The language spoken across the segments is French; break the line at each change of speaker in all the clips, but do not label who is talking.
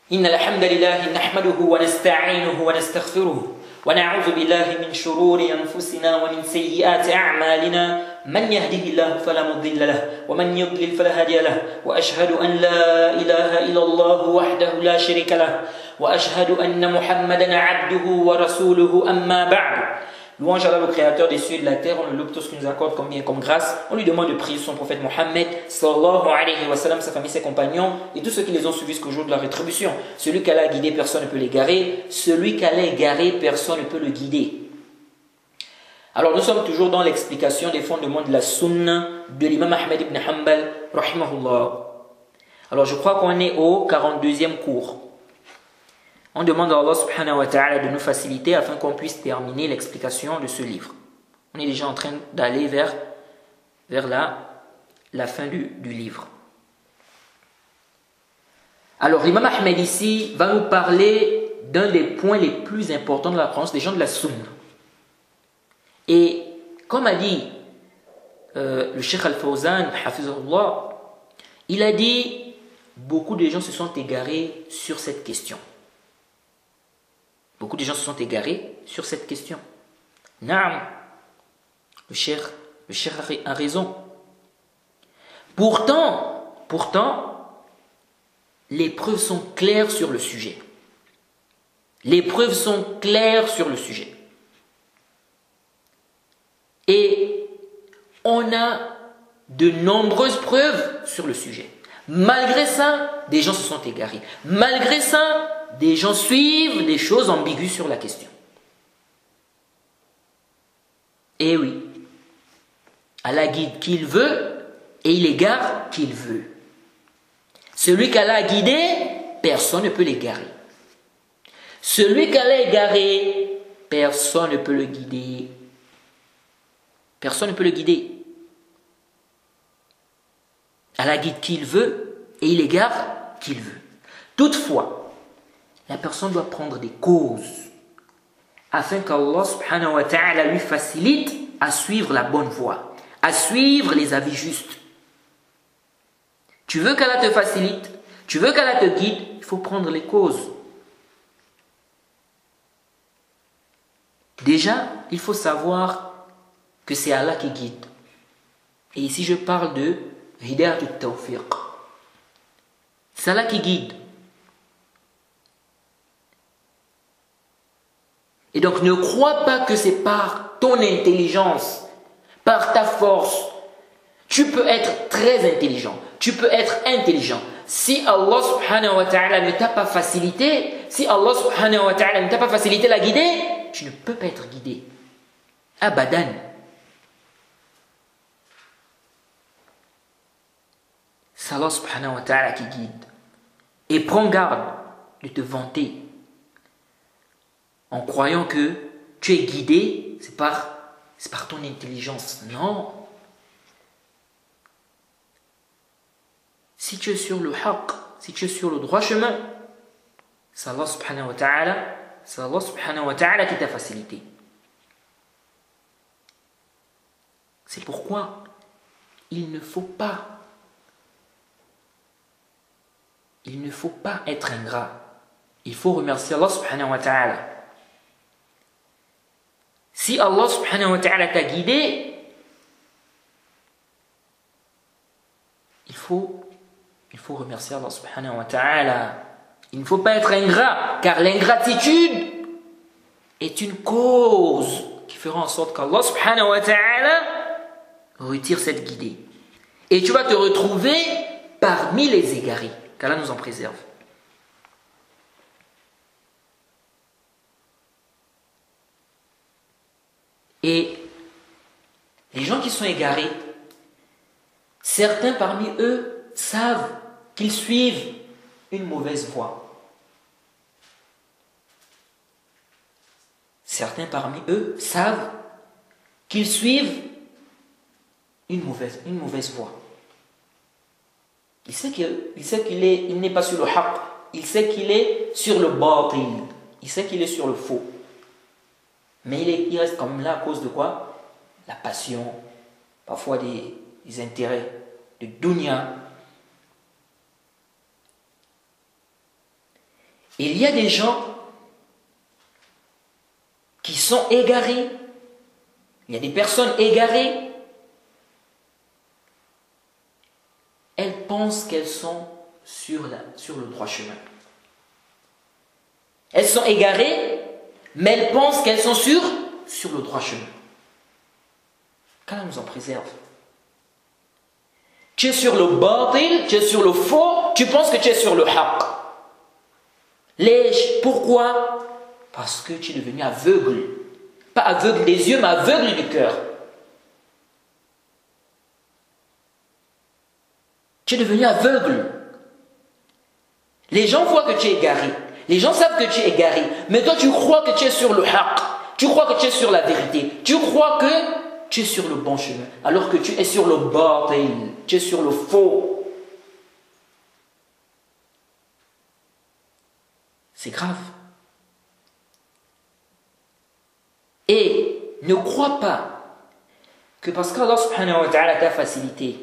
إن الحمد لله نحمده ونستعينه ونستغفره ونعوذ بالله من شرور أنفسنا ومن سيئات أعمالنا من يهده الله فلا مضل له ومن يضلل فلا هادي له وأشهد أن لا إله إلا الله وحده لا شريك له وأشهد أن محمدا عبده ورسوله أما بعد. Louange à Allah, le créateur des cieux et de la terre, on le loue tout ce qu'il nous accorde comme bien, comme grâce. On lui demande de prier son prophète Mohammed, sallallahu alayhi wa sallam, sa famille, ses compagnons et tous ceux qui les ont suivis jusqu'au jour de la rétribution. Celui qu'Allah a guidé, personne ne peut l'égarer. Celui qu'Allah a égaré, personne ne peut le guider. Alors nous sommes toujours dans l'explication des fondements de la sunna de l'imam Ahmed ibn Hanbal, rahimahullah. Alors je crois qu'on est au 42e cours. On demande à Allah subhanahu wa ta'ala de nous faciliter afin qu'on puisse terminer l'explication de ce livre. On est déjà en train d'aller vers la fin du livre. Alors l'imam Ahmed ici va nous parler d'un des points les plus importants de la croyance des gens de la sunna. Et comme a dit le Cheikh Al-Fawzan, hafizahullah, il a dit beaucoup de gens se sont égarés sur cette question. Beaucoup de gens se sont égarés sur cette question. Naam, le cheikh a raison. Pourtant, les preuves sont claires sur le sujet. Les preuves sont claires sur le sujet. Et on a de nombreuses preuves sur le sujet. Malgré ça, des gens se sont égarés. Malgré ça, des gens suivent des choses ambiguës sur la question. Et oui, Allah guide qui il veut et il égare qui il veut. Celui qu'Allah a guidé, personne ne peut l'égarer. Celui qu'Allah a égaré, personne ne peut le guider. Personne ne peut le guider. Allah guide qui il veut et il égare qui il veut. Toutefois, la personne doit prendre des causes afin qu'Allah subhanahu wa ta'ala lui facilite à suivre la bonne voie, à suivre les avis justes. Tu veux qu'Allah te facilite, tu veux qu'Allah te guide, il faut prendre les causes. Déjà, il faut savoir que c'est Allah qui guide. Et ici, je parle de Hidayat al-Tawfiq. C'est Allah qui guide. Et donc ne crois pas que c'est par ton intelligence, par ta force. Tu peux être très intelligent, tu peux être intelligent. Si Allah subhanahu wa ta'ala ne t'a pas facilité, si Allah subhanahu wa ta'ala ne t'a pas facilité la guider, tu ne peux pas être guidé. Abadan. C'est Allah subhanahu wa ta'ala qui guide. Et prends garde de te vanter en croyant que tu es guidé, c'est par ton intelligence. Non. Si tu es sur le haqq, si tu es sur le droit chemin, c'est Allah subhanahu wa ta'ala qui t'a facilité. C'est pourquoi il ne faut pas être ingrat. Il faut remercier Allah subhanahu wa ta'ala. Si Allah subhanahu wa ta'ala t'a guidé, il faut remercier Allah subhanahu wa ta'ala. Il ne faut pas être ingrat, car l'ingratitude est une cause qui fera en sorte qu'Allah subhanahu wa ta'ala retire cette guidée. Et tu vas te retrouver parmi les égarés, qu'Allah nous en préserve. Et les gens qui sont égarés, certains parmi eux savent qu'ils suivent une mauvaise voie. Certains parmi eux savent qu'ils suivent une mauvaise voie. Il sait qu'il n'est pas sur le haqq, il sait qu'il est sur le batil, il sait qu'il est sur le faux. Mais il reste quand même là à cause de quoi? La passion, parfois des intérêts, de dunya. Et il y a des gens qui sont égarés. Il y a des personnes égarées. Elles pensent qu'elles sont sur le droit chemin. Elles sont égarées, mais elles pensent qu'elles sont sur le droit chemin. Qu'Allah nous en préserve. Tu es sur le batil, tu es sur le faux, tu penses que tu es sur le haqq. Pourquoi? Parce que tu es devenu aveugle. Pas aveugle des yeux, mais aveugle du cœur. Tu es devenu aveugle. Les gens voient que tu es égaré. Les gens savent que tu es égaré. Mais toi, tu crois que tu es sur le haqq. Tu crois que tu es sur la vérité. Tu crois que tu es sur le bon chemin. Alors que tu es sur le batil. Tu es sur le faux. C'est grave. Et ne crois pas que parce qu'Allah subhanahu wa ta'ala t'a facilité,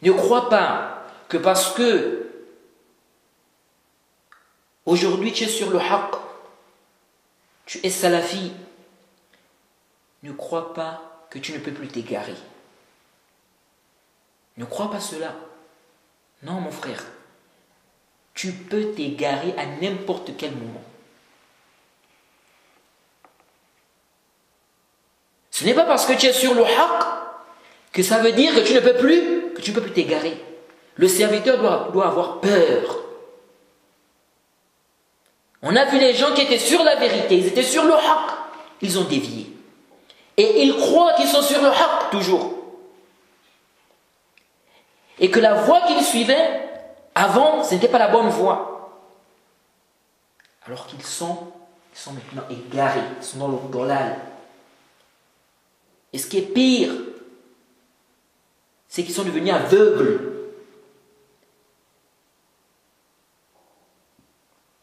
ne crois pas que parce que aujourd'hui tu es sur le haqq, tu es salafi, ne crois pas que tu ne peux plus t'égarer. Ne crois pas cela. Non mon frère. Tu peux t'égarer à n'importe quel moment. Ce n'est pas parce que tu es sur le haqq que ça veut dire que tu ne peux plus t'égarer. Le serviteur doit avoir peur. On a vu les gens qui étaient sur la vérité, ils étaient sur le haqq, ils ont dévié. Et ils croient qu'ils sont sur le haqq toujours. Et que la voie qu'ils suivaient, avant, ce n'était pas la bonne voie. Alors qu'ils sont maintenant égarés, ils sont dans le dolal. Et ce qui est pire, c'est qu'ils sont devenus aveugles.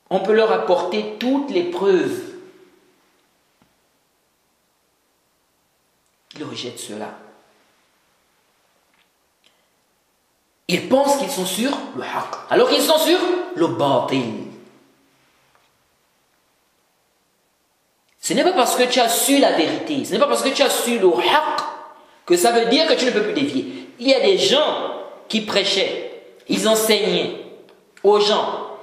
On peut leur apporter toutes les preuves. Ils rejettent cela. Ils pensent qu'ils sont sur le haqq, alors qu'ils sont sur le batil. Ce n'est pas parce que tu as su la vérité, ce n'est pas parce que tu as su le haqq que ça veut dire que tu ne peux plus dévier. Il y a des gens qui prêchaient, ils enseignaient aux gens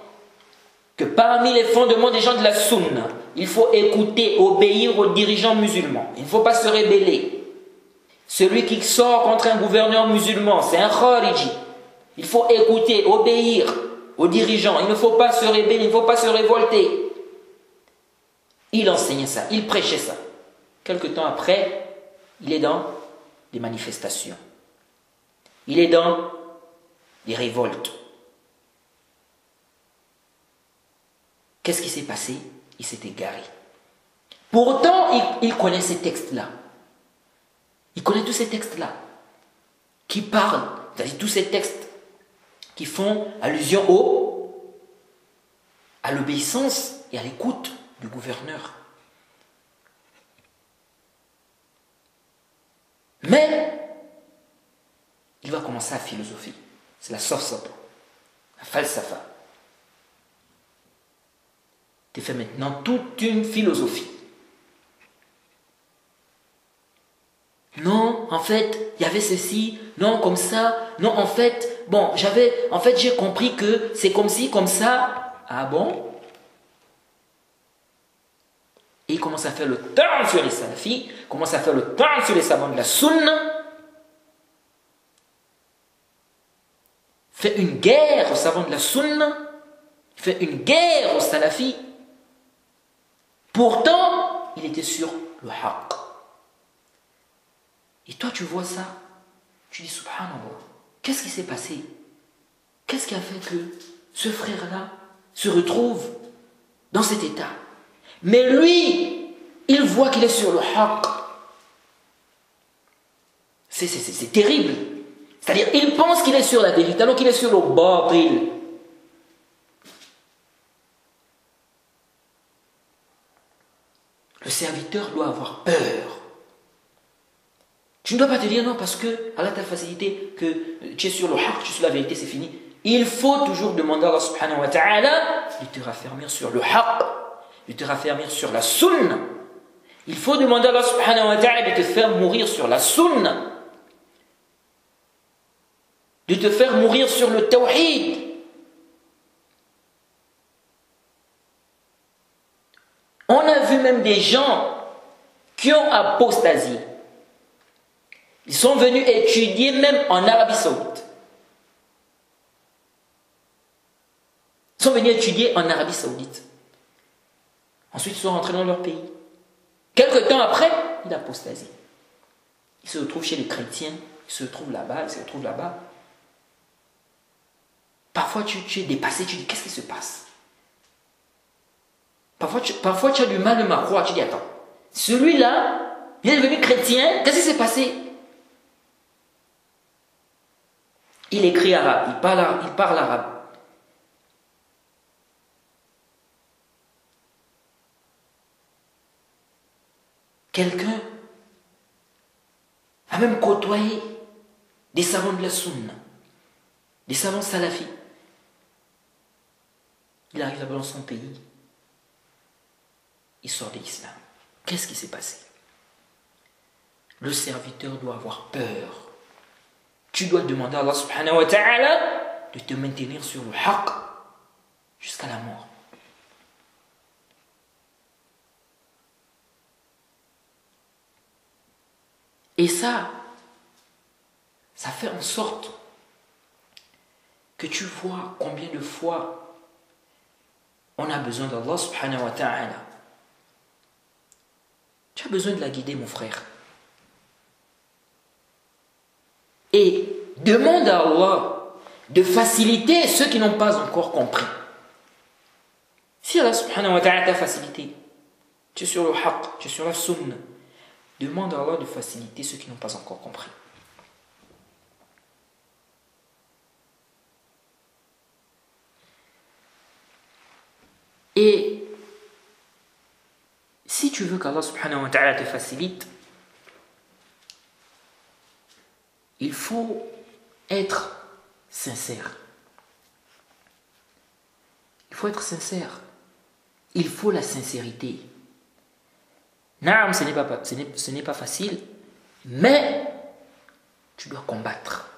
que parmi les fondements des gens de la sunna, il faut écouter, obéir aux dirigeants musulmans. Il ne faut pas se rébeller. Celui qui sort contre un gouverneur musulman, c'est un khariji. Il faut écouter, obéir aux dirigeants. Il ne faut pas se rébeller, il ne faut pas se révolter. Il enseignait ça, il prêchait ça. Quelque temps après, il est dans des manifestations. Il est dans des révoltes. Qu'est-ce qui s'est passé? Il s'est égaré. Pourtant, il connaît ces textes-là. Il connaît tous ces textes-là qui parlent, c'est-à-dire tous ces textes qui font allusion à l'obéissance et à l'écoute du gouverneur. Mais il va commencer à philosopher. C'est la safsata, la falsafa. Tu fais maintenant toute une philosophie. Non, en fait, il y avait ceci, non, comme ça, non, en fait, bon, j'ai compris que c'est comme ci, comme ça. Ah bon? Et il commence à faire le temps sur les salafis, commence à faire le temps sur les savants de la sunna, fait une guerre aux savants de la sunna, fait une guerre aux salafis. Pourtant, il était sur le haqq. Et toi, tu vois ça, tu dis subhanallah, qu'est-ce qui s'est passé? Qu'est-ce qui a fait que ce frère-là se retrouve dans cet état? Mais lui, il voit qu'il est sur le haqq. C'est terrible. C'est-à-dire, il pense qu'il est sur la vérité, alors qu'il est sur le batil. Le serviteur doit avoir peur. Tu ne dois pas te dire non parce que Allah t'a facilité, que tu es sur le haqq, tu es sur la vérité, c'est fini. Il faut toujours demander à Allah subhanahu wa ta'ala de te raffermir sur le haqq, de te raffermir sur la sunna. Il faut demander à Allah subhanahu wa ta'ala de te faire mourir sur la sunna, de te faire mourir sur le tawhid. On a vu même des gens qui ont apostasié. Ils sont venus étudier même en Arabie Saoudite. Ils sont venus étudier en Arabie Saoudite. Ensuite, ils sont rentrés dans leur pays. Quelque temps après, il apostasie. Il se retrouve chez les chrétiens, il se retrouve là-bas, il se retrouve là-bas. Parfois, tu es dépassé, tu dis, qu'est-ce qui se passe? Parfois, tu as du mal de me croire, tu dis, attends, celui-là, il est devenu chrétien, qu'est-ce qui s'est passé? Il écrit arabe, il parle arabe. Quelqu'un a même côtoyé des savants de la sunna, des savants salafis. Il arrive là-bas dans son pays, il sort de l'islam. Qu'est-ce qui s'est passé? Le serviteur doit avoir peur. Tu dois demander à Allah subhanahu wa ta'ala de te maintenir sur le haqq jusqu'à la mort. Et ça fait en sorte que tu vois combien de fois on a besoin d'Allah subhanahu wa ta'ala. Tu as besoin de la guider, mon frère. Et demande à Allah de faciliter ceux qui n'ont pas encore compris. Si Allah subhanahu wa ta'ala t'a facilité, tu es sur le haqq, tu es sur la sunna, demande à Allah de faciliter ceux qui n'ont pas encore compris. Et si tu veux qu'Allah subhanahu wa ta'ala te facilite, il faut être sincère. Il faut être sincère. Il faut la sincérité. Naam, ce n'est pas facile, mais tu dois combattre.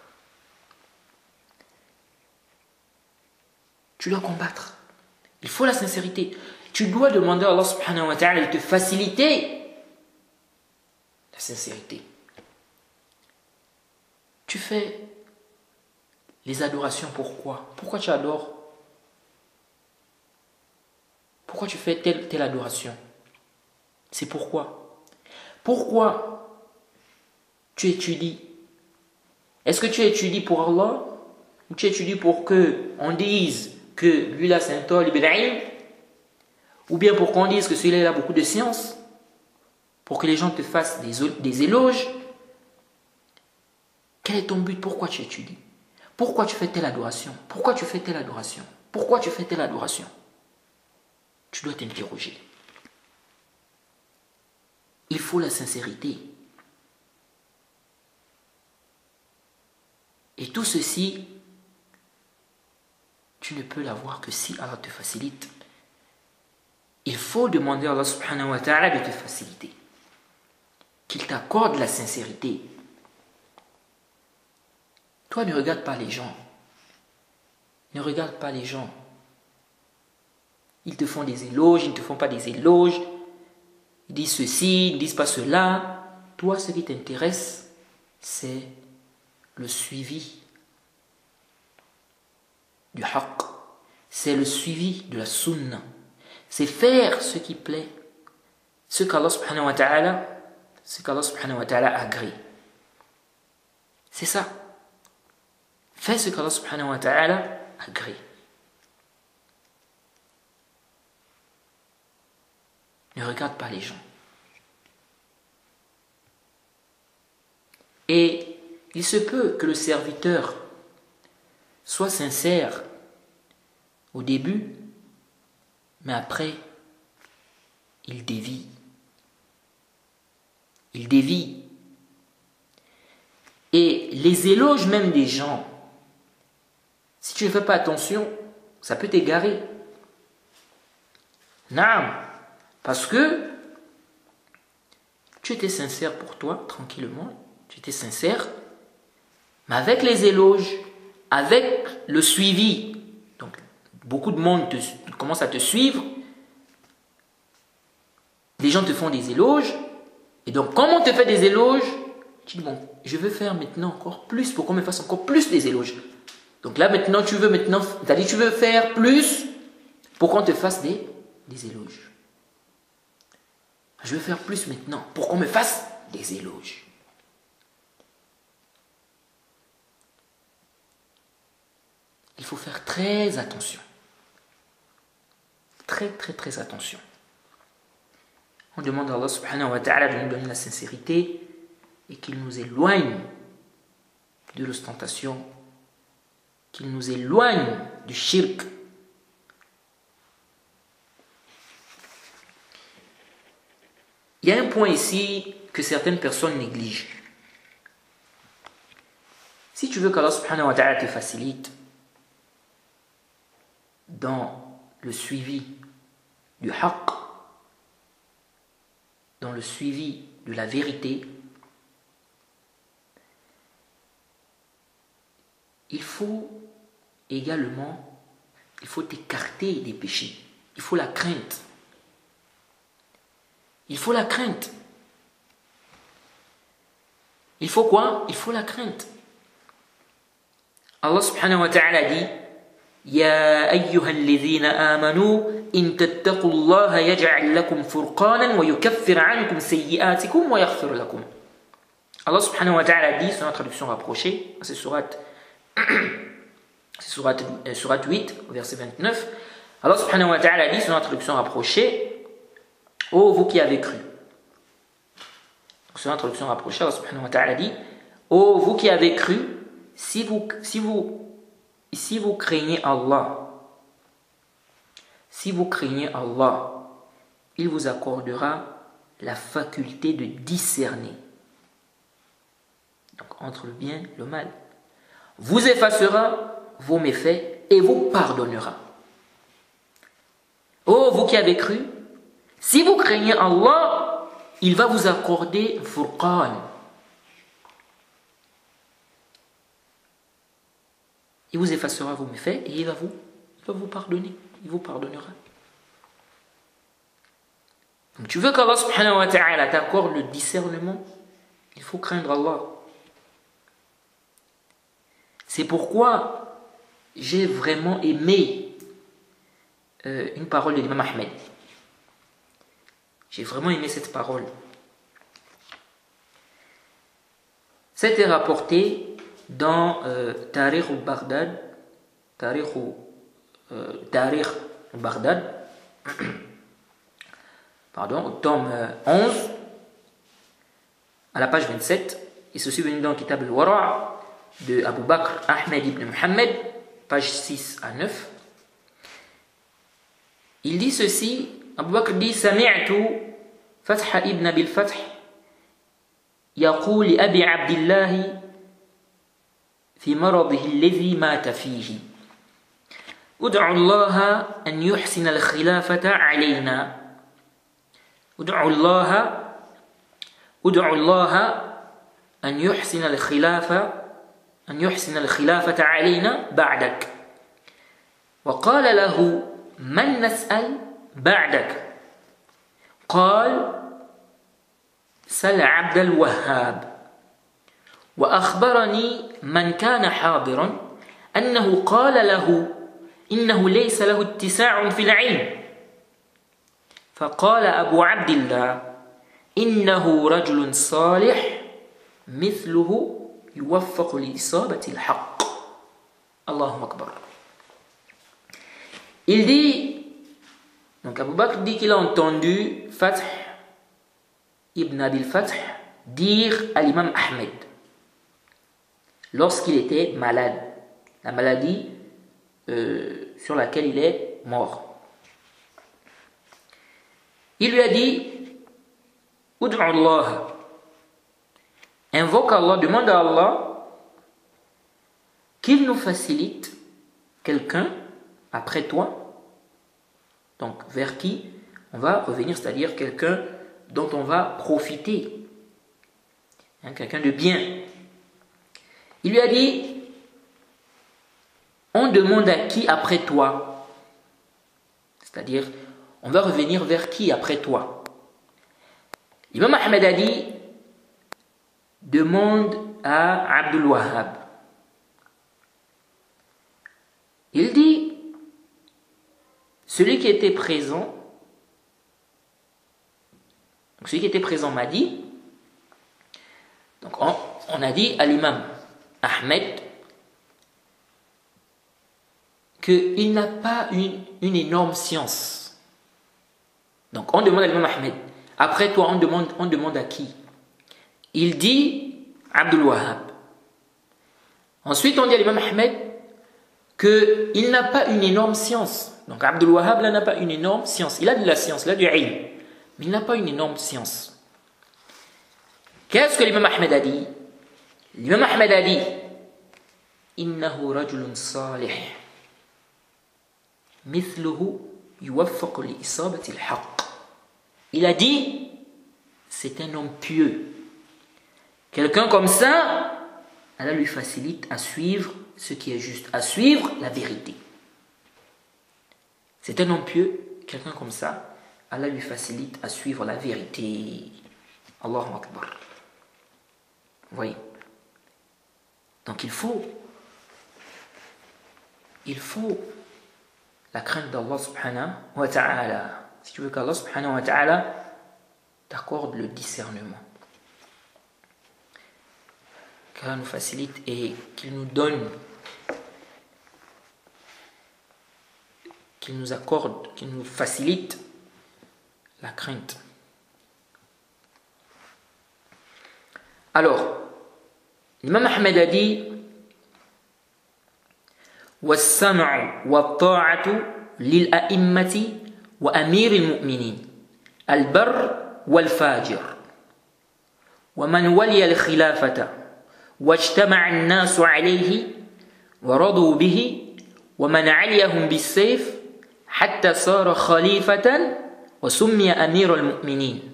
Tu dois combattre. Il faut la sincérité. Tu dois demander à Allah subhanahu wa ta'ala de te faciliter la sincérité. Tu fais les adorations, pourquoi? Pourquoi tu adores? Pourquoi tu fais telle adoration? C'est pourquoi? Pourquoi tu étudies? Est-ce que tu étudies pour Allah? Ou tu étudies pour qu'on dise que lui là c'est un talib al-ilm? Ou bien pour qu'on dise que celui-là a beaucoup de science? Pour que les gens te fassent des éloges? Quel est ton but? Pourquoi tu étudies? Pourquoi tu fais telle adoration? Pourquoi tu fais telle adoration? Pourquoi tu fais telle adoration? Tu dois t'interroger. Il faut la sincérité. Et tout ceci, tu ne peux l'avoir que si Allah te facilite. Il faut demander à Allah subhanahu wa ta'ala de te faciliter. Qu'il t'accorde la sincérité. Toi, ne regarde pas les gens. Ne regarde pas les gens. Ils te font des éloges, ils ne te font pas des éloges. Ils disent ceci, ils ne disent pas cela. Toi, ce qui t'intéresse, c'est le suivi du haqq. C'est le suivi de la sunna. C'est faire ce qui plaît, ce qu'Allah subhanahu wa ta'ala agrée. C'est ça. Fais ce qu'Allah subhanahu wa ta'ala agrée. Ne regarde pas les gens. Et il se peut que le serviteur soit sincère au début, mais après, il dévie. Il dévie. Et les éloges même des gens, Si tu ne fais pas attention, ça peut t'égarer. Naam. Parce que tu étais sincère pour toi, tranquillement. Tu étais sincère. Mais avec les éloges, avec le suivi, donc beaucoup de monde commence à te suivre. Les gens te font des éloges. Et donc, comme on te fait des éloges, tu dis, bon, je veux faire maintenant encore plus pour qu'on me fasse encore plus des éloges. Donc là, maintenant, tu veux faire plus pour qu'on te fasse des éloges. Je veux faire plus maintenant pour qu'on me fasse des éloges. Il faut faire très attention. Très, très, très attention. On demande à Allah subhanahu wa ta'ala de nous donner la sincérité et qu'il nous éloigne de l'ostentation, qu'il nous éloigne du shirk. Il y a un point ici que certaines personnes négligent. Si tu veux qu'Allah subhanahu wa ta'ala te facilite dans le suivi du haqq, dans le suivi de la vérité, il faut t'écarter des péchés. Il faut la crainte. Il faut la crainte. Il faut quoi? Il faut la crainte. Allah subhanahu wa ta'ala dit Ya ayyuhalladhina amanu in tattaqullaha yaj'al lakum furqanan wa yukaffir ankum sayyi'atikum wa yaghfir lakum. Allah subhanahu wa ta'ala dit, c'est une traduction rapprochée, c'est sourate 8, verset 29. Allah subhanahu wa ta'ala dit, c'est une traduction rapprochée, ô vous qui avez cru. C'est une traduction rapprochée, Allah subhanahu wa ta'ala dit, ô vous qui avez cru, si vous craignez Allah, il vous accordera la faculté de discerner. Donc entre le bien et le mal. Vous effacera vos méfaits et vous pardonnera. Oh, vous qui avez cru, si vous craignez Allah, il va vous accorder Furqan. Il vous effacera vos méfaits et il va vous pardonner. Il vous pardonnera. Donc tu veux qu'Allah subhanahu wa ta'ala t'accorde le discernement, il faut craindre Allah. C'est pourquoi j'ai vraiment aimé une parole de l'imam Ahmed. J'ai vraiment aimé cette parole. C'était rapporté dans Tarikh al-Baghdad, au tome 11, à la page 27, et ceci venu dans le Kitab al-Wara' de Abu Bakr Ahmed ibn Muhammad, page 6 à 9. Il dit ceci, Abu Bakr dit Sami'tu Fatha ibn Abil Fath يقول لأبي عبد الله في مرضه الذي مات فيه ادعوا الله أن يحسن الخلافة علينا ادعوا الله أن يحسن الخلافة علينا بعدك وقال له من نسأل بعدك قال سل عبد الوهاب وأخبرني من كان حاضرا أنه قال له إنه ليس له اتساع في العلم فقال أبو عبد الله إنه رجل صالح مثله يوفق لإصابة الحق الله أكبر. Il dit, donc Abu Bakr dit qu'il a entendu Fath ibn Abil Fath dire à l'imam Ahmed lorsqu'il était malade, la maladie sur laquelle il est mort. Il lui a dit Ud'u Allah, invoque Allah, demande à Allah qu'il nous facilite quelqu'un après toi, donc vers qui on va revenir, c'est-à-dire quelqu'un dont on va profiter, hein, quelqu'un de bien. Il lui a dit, on demande à qui après toi? C'est-à-dire, on va revenir vers qui après toi? L'imam Ahmed a dit, demande à Abdul Wahhab. Il dit, celui qui était présent, m'a dit, donc on a dit à l'imam Ahmed qu'il n'a pas une énorme science. Donc on demande à l'imam Ahmed, après toi on demande à qui? Il dit Abdul Wahhab. Ensuite on dit à l'imam Ahmed qu'il n'a pas une énorme science. Donc Abdul Wahhab là n'a pas une énorme science. Il a de la science, il a du ilm, mais il n'a pas une énorme science. Qu'est-ce que l'imam Ahmed a dit? L'imam Ahmed a dit, innahu rajulun salih mithluhu yuwaffaq li isabati al-haqq. Il a dit, c'est un homme pieux. Quelqu'un comme ça, Allah lui facilite à suivre ce qui est juste, à suivre la vérité. C'est un homme pieux, quelqu'un comme ça, Allah lui facilite à suivre la vérité. Allahu Akbar. Vous voyez? Donc il faut la crainte d'Allah subhanahu wa ta'ala. Si tu veux qu'Allah subhanahu wa ta'ala t'accorde le discernement, qu'Allah nous facilite et qu'il nous donne, qu'il nous accorde, qu'il nous facilite la crainte. Alors, l'imam Ahmed a dit, والسمع والطاعة للأئمة وأمير المؤمنين البر والفاجر ومن ولي الخلافة واجتمع الناس عليه ورضوا به ومن عليهم بالسيف حتى صار خليفة وسمي أمير المؤمنين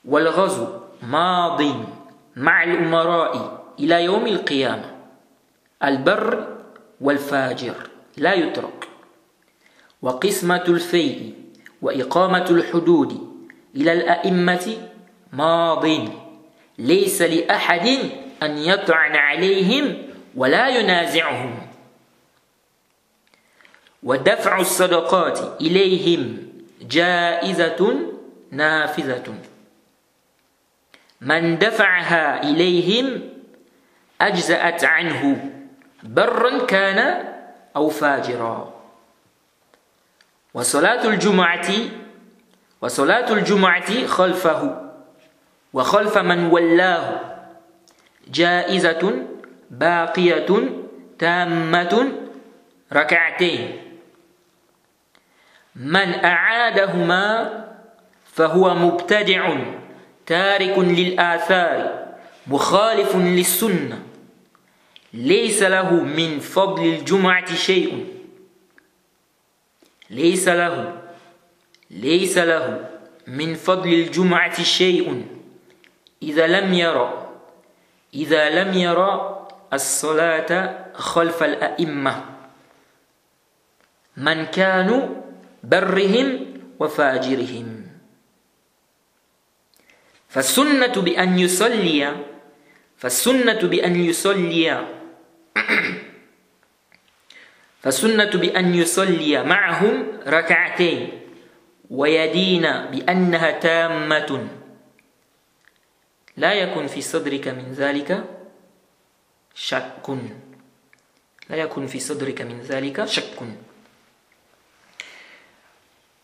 والغزو ماض مع الأمراء إلى يوم القيامة البر والفاجر لا يترك وقسمة الفيء وإقامة الحدود إلى الأئمة ماض ليس لأحد أن يطعن عليهم ولا ينازعهم ودفع الصدقات إليهم جائزة نافذة من دفعها إليهم أجزأت عنه برا كان أو فاجرا وصلاة الجمعة خلفه وخلف من ولاه جائزة باقية تامة ركعتين من أعادهما فهو مبتدع تارك للآثار مخالف للسنة ليس له من فضل الجمعة شيء ليس له من فضل الجمعة شيء إذا لم يرى الصلاة خلف الأئمة من كانوا برهم وفاجرهم فالسنة بأن يصلي معهم ركعتين ويدين بأنها تامة لا يكن في صدرك من ذلك شك.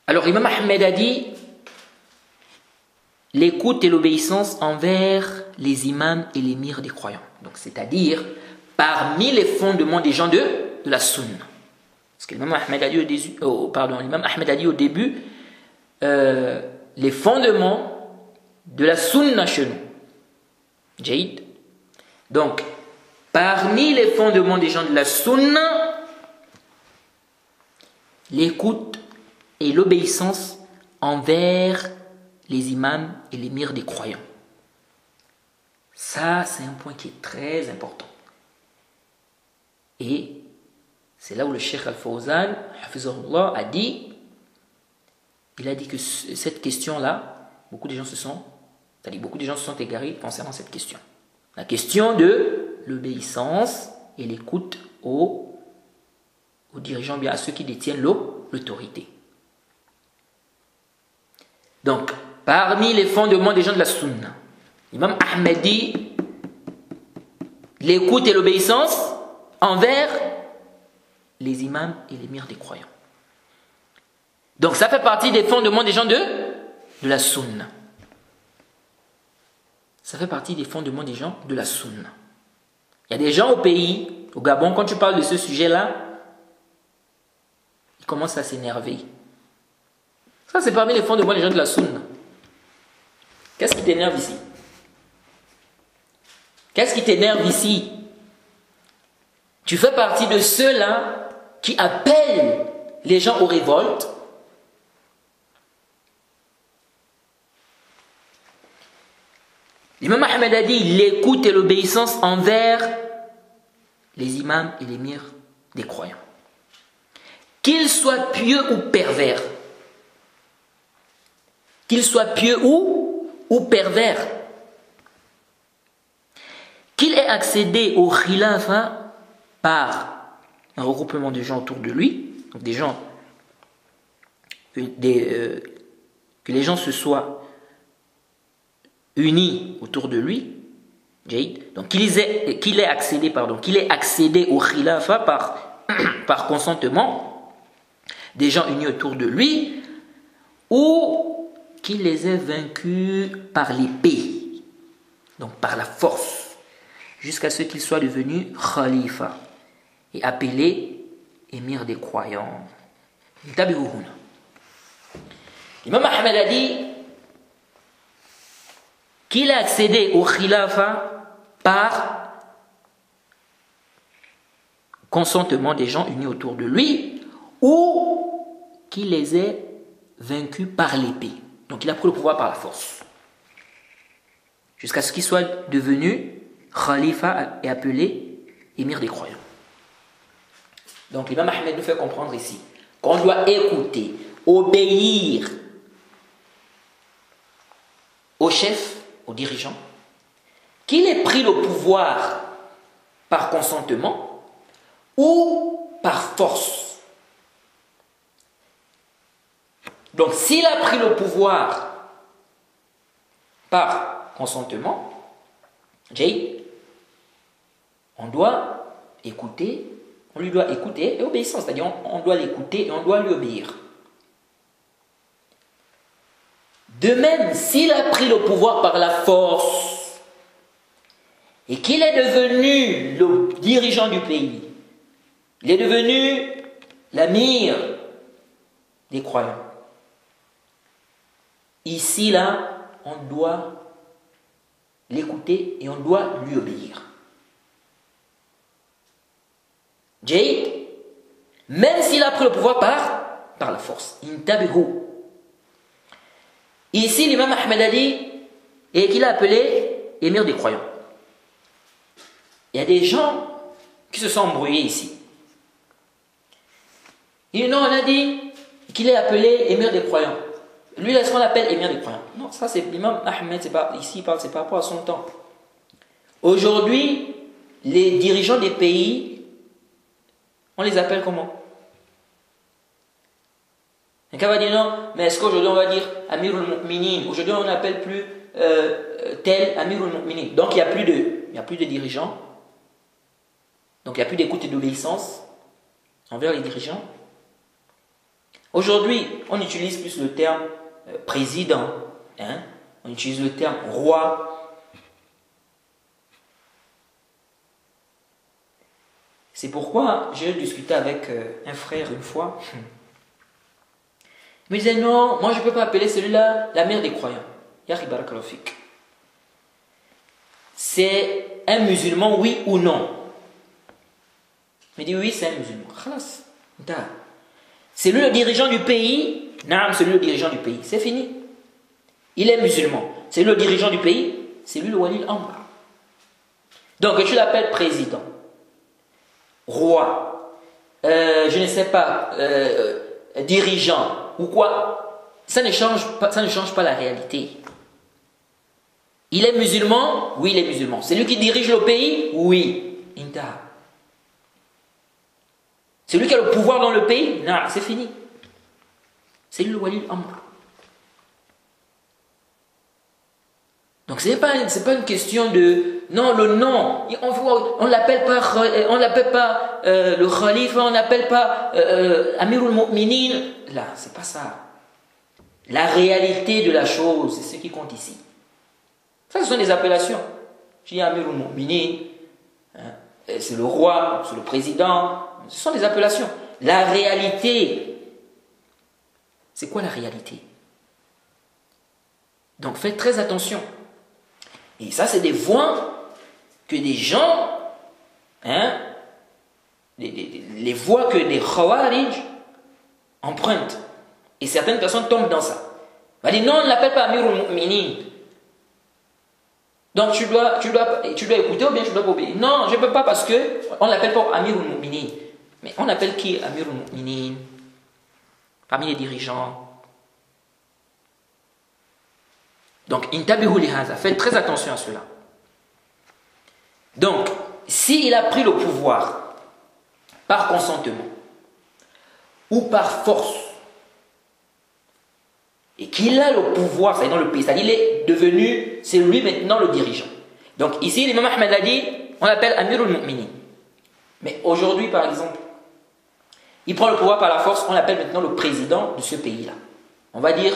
Alors Imam Ahmed a dit l'écoute et l'obéissance envers les imams et les l'émir des croyants. Donc c'est-à-dire parmi les fondements des gens de la sunna. Parce que l'imam Ahmed a dit au début les fondements de la sunna chez nous. Jaïd. Donc parmi les fondements des gens de la sunna, l'écoute et l'obéissance envers les imams et les l'émir des croyants. Ça, c'est un point qui est très important. Et c'est là où le Cheikh Al-Fawzan, hafizahullah, a dit, il a dit que cette question-là, beaucoup de gens se sont égarés concernant cette question. La question de l'obéissance et l'écoute aux dirigeants, bien à ceux qui détiennent l'autorité. Donc, parmi les fondements des gens de la sunna, l'imam Ahmed dit l'écoute et l'obéissance envers les imams et les l'émir des croyants. Donc ça fait partie des fondements des gens de la sunna. Ça fait partie des fondements des gens de la sunna. Il y a des gens au pays, au Gabon, quand tu parles de ce sujet-là, ils commencent à s'énerver. Ça, c'est parmi les fondements des gens de la sunna. Qu'est-ce qui t'énerve ici? Qu'est-ce qui t'énerve ici? Tu fais partie de ceux-là qui appellent les gens aux révoltes. L'imam Ahmed a dit l'écoute et l'obéissance envers les imams et les l'émir des croyants. Qu'ils soient pieux ou pervers. Qu'ils soient pieux ou pervers. Qu'il ait accédé au khilafa par un regroupement de gens autour de lui, donc des gens, que les gens se soient unis autour de lui, donc qu'il ait accédé au khilafa par consentement, des gens unis autour de lui, ou qu'il les ait vaincus par l'épée, donc par la force, jusqu'à ce qu'il soit devenu khalifa et appelé émir des croyants. L'imam Ahmed a dit qu'il a accédé au khilafa par consentement des gens unis autour de lui, ou qu'il les ait vaincus par l'épée. Donc il a pris le pouvoir par la force, jusqu'à ce qu'il soit devenu khalifa et appelé émir des croyants. Donc l'imam Ahmed nous fait comprendre ici qu'on doit écouter, obéir au chef, au dirigeant, qu'il ait pris le pouvoir par consentement ou par force. Donc s'il a pris le pouvoir par consentement, on doit écouter, on lui doit écouter et obéissance, c'est-à-dire on doit l'écouter et on doit lui obéir. De même, s'il a pris le pouvoir par la force et qu'il est devenu le dirigeant du pays, il est devenu l'amir des croyants. Ici, là, on doit l'écouter et on doit lui obéir. Même s'il a pris le pouvoir par la force. Intabihu. Ici, l'imam Ahmed a dit, et qu'il a appelé émir des croyants. Il y a des gens qui se sont embrouillés ici. Et non, on a dit qu'il est appelé émir des croyants. Lui, là, ce qu'on appelle émir des croyants. Non, ça c'est l'imam Ahmed, ici il parle, c'est par rapport à son temps. Aujourd'hui, les dirigeants des pays, on les appelle comment? Quelqu'un va dire non, mais est-ce qu'aujourd'hui on va dire Amirul Mu'minin? Aujourd'hui on n'appelle plus tel Amirul Mu'minin. Donc il n'y a plus de dirigeants. Donc il n'y a plus d'écoute et d'obéissance envers les dirigeants. Aujourd'hui, on utilise plus le terme président, on utilise le terme roi. C'est pourquoi j'ai discuté avec un frère une fois. Il me disait non, moi je ne peux pas appeler celui-là la mère des croyants. Yahri Barakalofik. C'est un musulman, oui ou non? Il me dit oui, c'est un musulman. Khalas. C'est lui le dirigeant du pays. Non, c'est lui le dirigeant du pays. C'est fini. Il est musulman. C'est lui le dirigeant du pays. C'est lui le wali al-amr. Donc tu l'appelles président, roi, je ne sais pas, dirigeant ou quoi. Ça ne change pas la réalité. Il est musulman? Oui, il est musulman. C'est lui qui dirige le pays? Oui. Intaha. C'est lui qui a le pouvoir dans le pays? Non, c'est fini. C'est lui le wali al-amr. Donc ce n'est pas une question de... Non, le nom, on l'appelle pas le khalifa, on l'appelle pas Amirul Mu'minin. Là, c'est pas ça. La réalité de la chose, c'est ce qui compte ici. Ça, ce sont des appellations. Je dis Amirul Mu'minin, c'est le roi, c'est le président. Ce sont des appellations. La réalité, c'est quoi la réalité? Donc faites très attention. Et ça, c'est des voies que des gens, les voies que des Khawarij empruntent. Et certaines personnes tombent dans ça. On va dire non, on ne l'appelle pas Amirul Mu'minin. Donc tu dois écouter ou bien tu dois obéir. Non, je ne peux pas parce qu'on ne l'appelle pas Amirul Mu'minin. Mais on appelle qui Amirul Mu'minin? Parmi les dirigeants. Donc, intabihu lihaza, faites très attention à cela. Donc, s'il a pris le pouvoir par consentement ou par force et qu'il a le pouvoir, c'est-à-dire dans le pays, c'est-à-dire il est devenu, c'est lui maintenant le dirigeant. Donc, ici, l'imam Ahmed a dit, on l'appelle Amirul Mu'minin. Mais aujourd'hui, par exemple, il prend le pouvoir par la force, on l'appelle maintenant le président de ce pays-là. On va dire...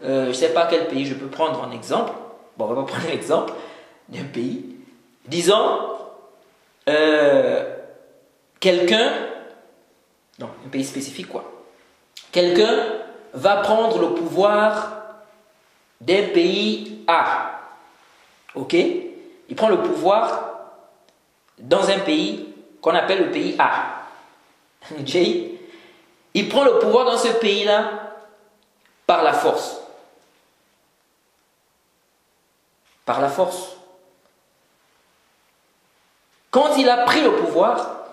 je ne sais pas quel pays je peux prendre en exemple. Bon, on va pas prendre l'exemple d'un pays. Disons, quelqu'un, non, un pays spécifique quoi. Quelqu'un va prendre le pouvoir d'un pays A. Ok? Il prend le pouvoir dans un pays qu'on appelle le pays A. Il prend le pouvoir dans ce pays-là par la force. Par la force. Quand il a pris le pouvoir,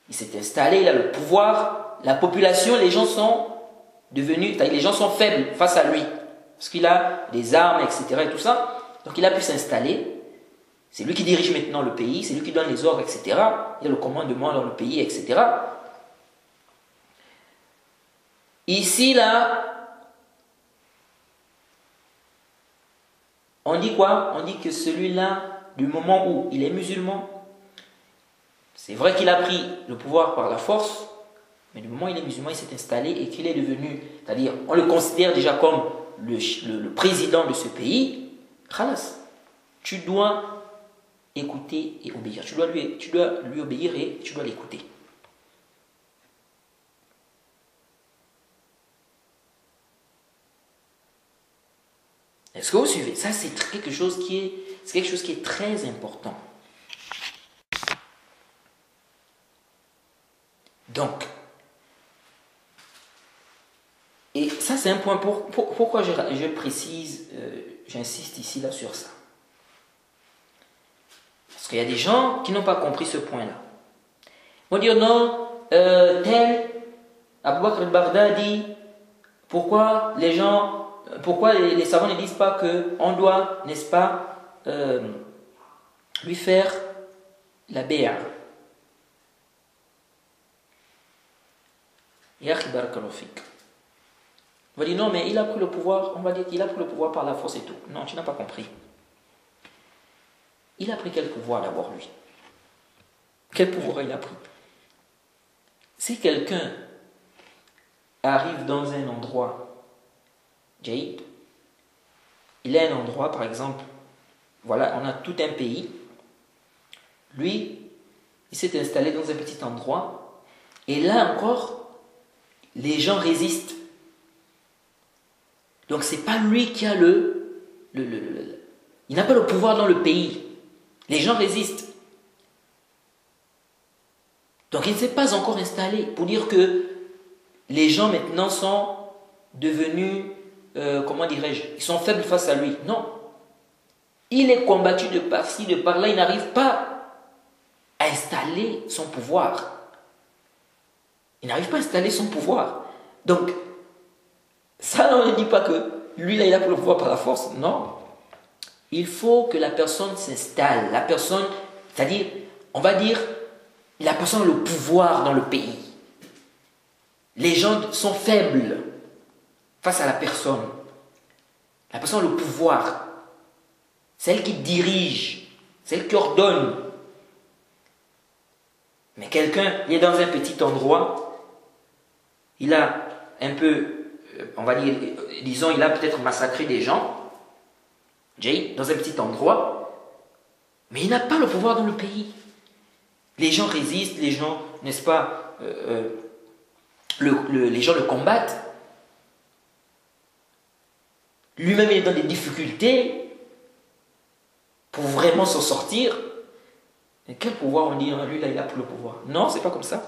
il s'est installé, il a le pouvoir, la population, les gens sont devenus, les gens sont faibles face à lui, parce qu'il a des armes, etc. et tout ça. Donc il a pu s'installer. C'est lui qui dirige maintenant le pays, c'est lui qui donne les ordres, etc. Il a le commandement dans le pays, etc. Ici, là, on dit quoi? On dit que celui-là, du moment où il est musulman, c'est vrai qu'il a pris le pouvoir par la force, mais du moment où il est musulman, il s'est installé et qu'il est devenu, c'est-à-dire, on le considère déjà comme le président de ce pays. Khalas, tu dois écouter et obéir. Tu dois lui obéir et tu dois l'écouter. Est-ce que vous suivez? Ça, c'est quelque chose qui est très important. Donc, et ça, c'est un point pourquoi je précise, j'insiste ici là sur ça. Parce qu'il y a des gens qui n'ont pas compris ce point-là. Ils vont dire non, tel Abu Bakr al-Baghdadi, pourquoi les savants ne disent pas qu'on doit, n'est-ce pas, lui faire la béa. On va dire non, mais il a pris le pouvoir, on va dire qu'il a pris le pouvoir par la force et tout. Non, tu n'as pas compris. Il a pris quel pouvoir d'abord lui? Quel pouvoir il a pris? Si quelqu'un arrive dans un endroit, Jade, il est un endroit, par exemple, voilà, on a tout un pays. Lui, il s'est installé dans un petit endroit. Et là encore, les gens résistent. Donc, ce n'est pas lui qui a il n'a pas le pouvoir dans le pays. Les gens résistent. Donc il ne s'est pas encore installé pour dire que les gens maintenant sont devenus, comment dirais-je, ils sont faibles face à lui. Non. Il est combattu de par-ci, de par-là, il n'arrive pas à installer son pouvoir. Il n'arrive pas à installer son pouvoir. Donc, ça, on ne dit pas que lui, là, il a pour le pouvoir par la force. Non. Il faut que la personne s'installe. La personne, c'est-à-dire, on va dire, la personne a le pouvoir dans le pays. Les gens sont faibles face à la personne. La personne a le pouvoir. C'est elle qui dirige. C'est elle qui ordonne. Mais quelqu'un, il est dans un petit endroit, il a un peu, on va dire, disons, il a peut-être massacré des gens, Jay, dans un petit endroit, mais il n'a pas le pouvoir dans le pays. Les gens résistent, les gens, n'est-ce pas, les gens le combattent. Lui-même, il est dans des difficultés pour vraiment s'en sortir. Et quel pouvoir on dit, lui là, il a pour le pouvoir? Non, c'est pas comme ça.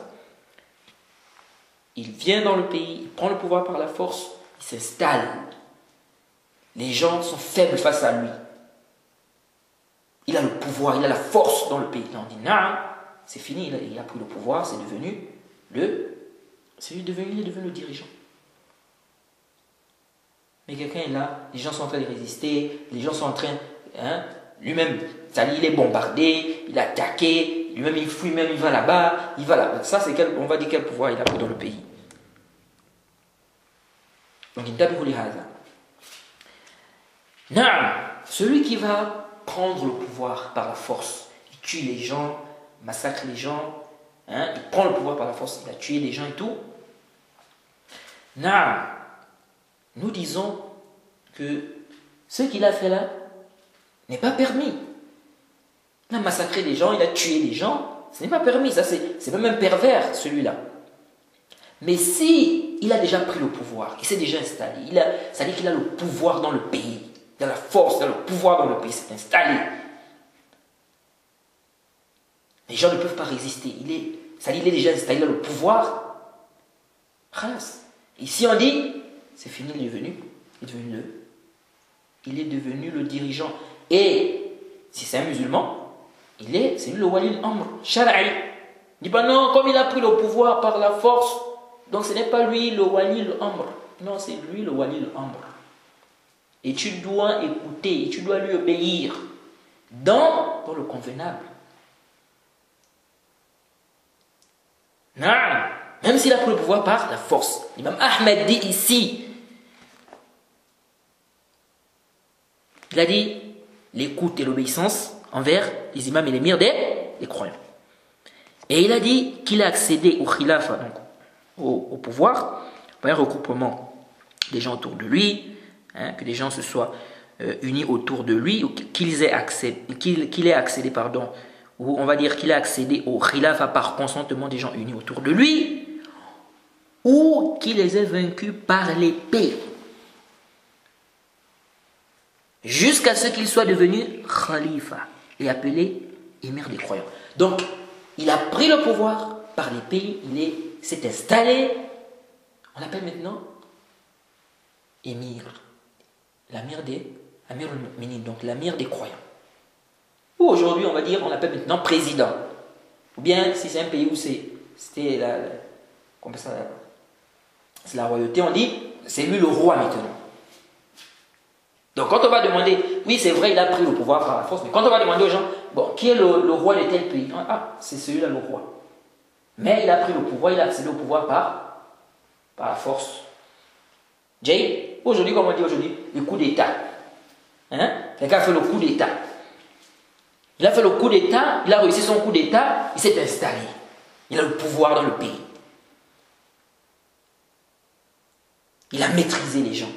Il vient dans le pays, il prend le pouvoir par la force, il s'installe. Les gens sont faibles face à lui. Il a le pouvoir, il a la force dans le pays. Là, on dit, non, c'est fini, il a pris le pouvoir, il est devenu le dirigeant. Mais quelqu'un est là, les gens sont en train de résister, les gens sont en train, lui-même, il est bombardé, il est attaqué, lui-même il fuit, même il va là-bas, il va là. Ça, c'est on va dire quel pouvoir il a pris dans le pays. Donc, il tape pour les hasards. Non, celui qui va prendre le pouvoir par la force, il tue les gens, massacre les gens, il prend le pouvoir par la force, il a tué les gens et tout. Non, nous disons que ce qu'il a fait là n'est pas permis. Il a massacré des gens, il a tué des gens, ce n'est pas permis, ça c'est même un pervers celui-là. Mais si il a déjà pris le pouvoir, il s'est déjà installé, ça veut dire qu'il a le pouvoir dans le pays, il a la force, il a le pouvoir dans le pays, il s'est installé. Les gens ne peuvent pas résister, ça dit il est déjà installé, il a le pouvoir. Khalas. Ici on dit, c'est fini, il est devenu le dirigeant. Et si c'est un musulman, c'est lui le wali al-amr, shara'i. Il dit pas non, comme il a pris le pouvoir par la force, donc ce n'est pas lui le wali al-amr. Non, c'est lui le wali al-amr. Et tu dois écouter, et tu dois lui obéir dans le convenable. Non, même s'il a pris le pouvoir par la force. L'imam Ahmed dit ici, il a dit l'écoute et l'obéissance envers les imams et les mirs des croyants. Et il a dit qu'il a accédé au khilafa, donc au pouvoir, par un regroupement des gens autour de lui, que les gens se soient unis autour de lui, ou qu'il ait accédé, ou on va dire qu'il a accédé au khilafa par consentement des gens unis autour de lui, ou qu'il les ait vaincus par l'épée, jusqu'à ce qu'il soit devenu khalifa et appelé émir des croyants. Donc, il a pris le pouvoir par l'épée, il s'est installé, on l'appelle maintenant émir, l'amir al-mu'minin, donc l'amir des croyants. Ou aujourd'hui, on va dire, on l'appelle maintenant président. Ou bien, si c'est un pays où c'était la royauté, on dit, c'est lui le roi maintenant. Donc quand on va demander, oui c'est vrai il a pris le pouvoir par la force, mais quand on va demander aux gens, bon, qui est le roi de tel pays? Ah, c'est celui-là le roi. Mais il a pris le pouvoir, il a accédé au pouvoir par la force. Jay, aujourd'hui, comme on dit aujourd'hui, le coup d'État. Quelqu'un a fait le coup d'État. Il a fait le coup d'État, il a réussi son coup d'État, il s'est installé. Il a le pouvoir dans le pays. Il a maîtrisé les gens.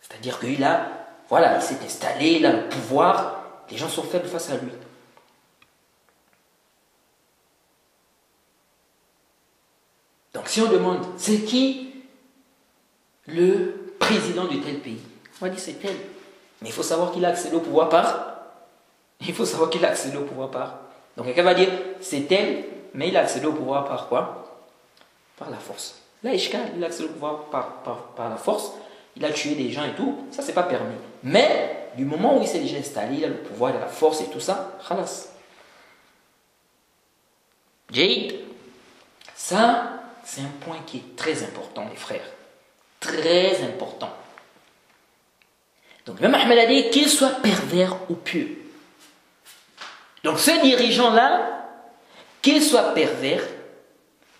C'est-à-dire qu'il il s'est installé, il a le pouvoir, les gens sont faibles face à lui. Donc si on demande, c'est qui le président de tel pays? On va dire c'est tel. Mais il faut savoir qu'il a accédé au pouvoir par Donc quelqu'un va dire, c'est tel, mais il a accédé au pouvoir par quoi? Par la force. Là, Ishkal, il a accédé au pouvoir par la force, il a tué des gens et tout, ça c'est pas permis. Mais, du moment où il s'est déjà installé, il a le pouvoir, il a la force et tout ça, khalas. Jade, ça, c'est un point qui est très important, les frères. Très important. Donc, même Ahmed a dit qu'il soit pervers ou pieux. Donc, ce dirigeant-là, qu'il soit pervers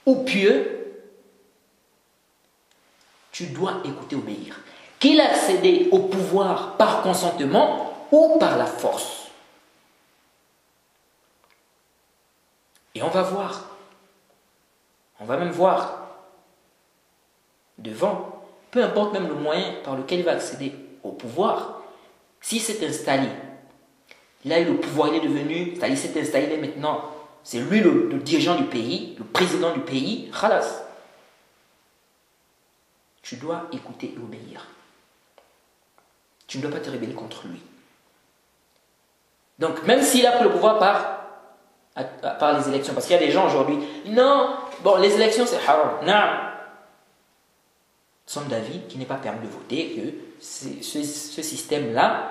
ou pieux, tu dois écouter, obéir. Qu'il a accédé au pouvoir par consentement ou par la force. Et on va voir. On va même voir. Devant, peu importe même le moyen par lequel il va accéder au pouvoir, s'il s'est installé, là il a le pouvoir, il est devenu, c'est-à-dire il s'est installé, il est maintenant, c'est lui le dirigeant du pays, le président du pays, khalas. Tu dois écouter et obéir. Tu ne dois pas te rebeller contre lui. Donc même s'il a pris le pouvoir par les élections, parce qu'il y a des gens aujourd'hui, non, bon, les élections c'est haram, non. Nous sommes d'avis qu'il n'est pas permis de voter, que ce système-là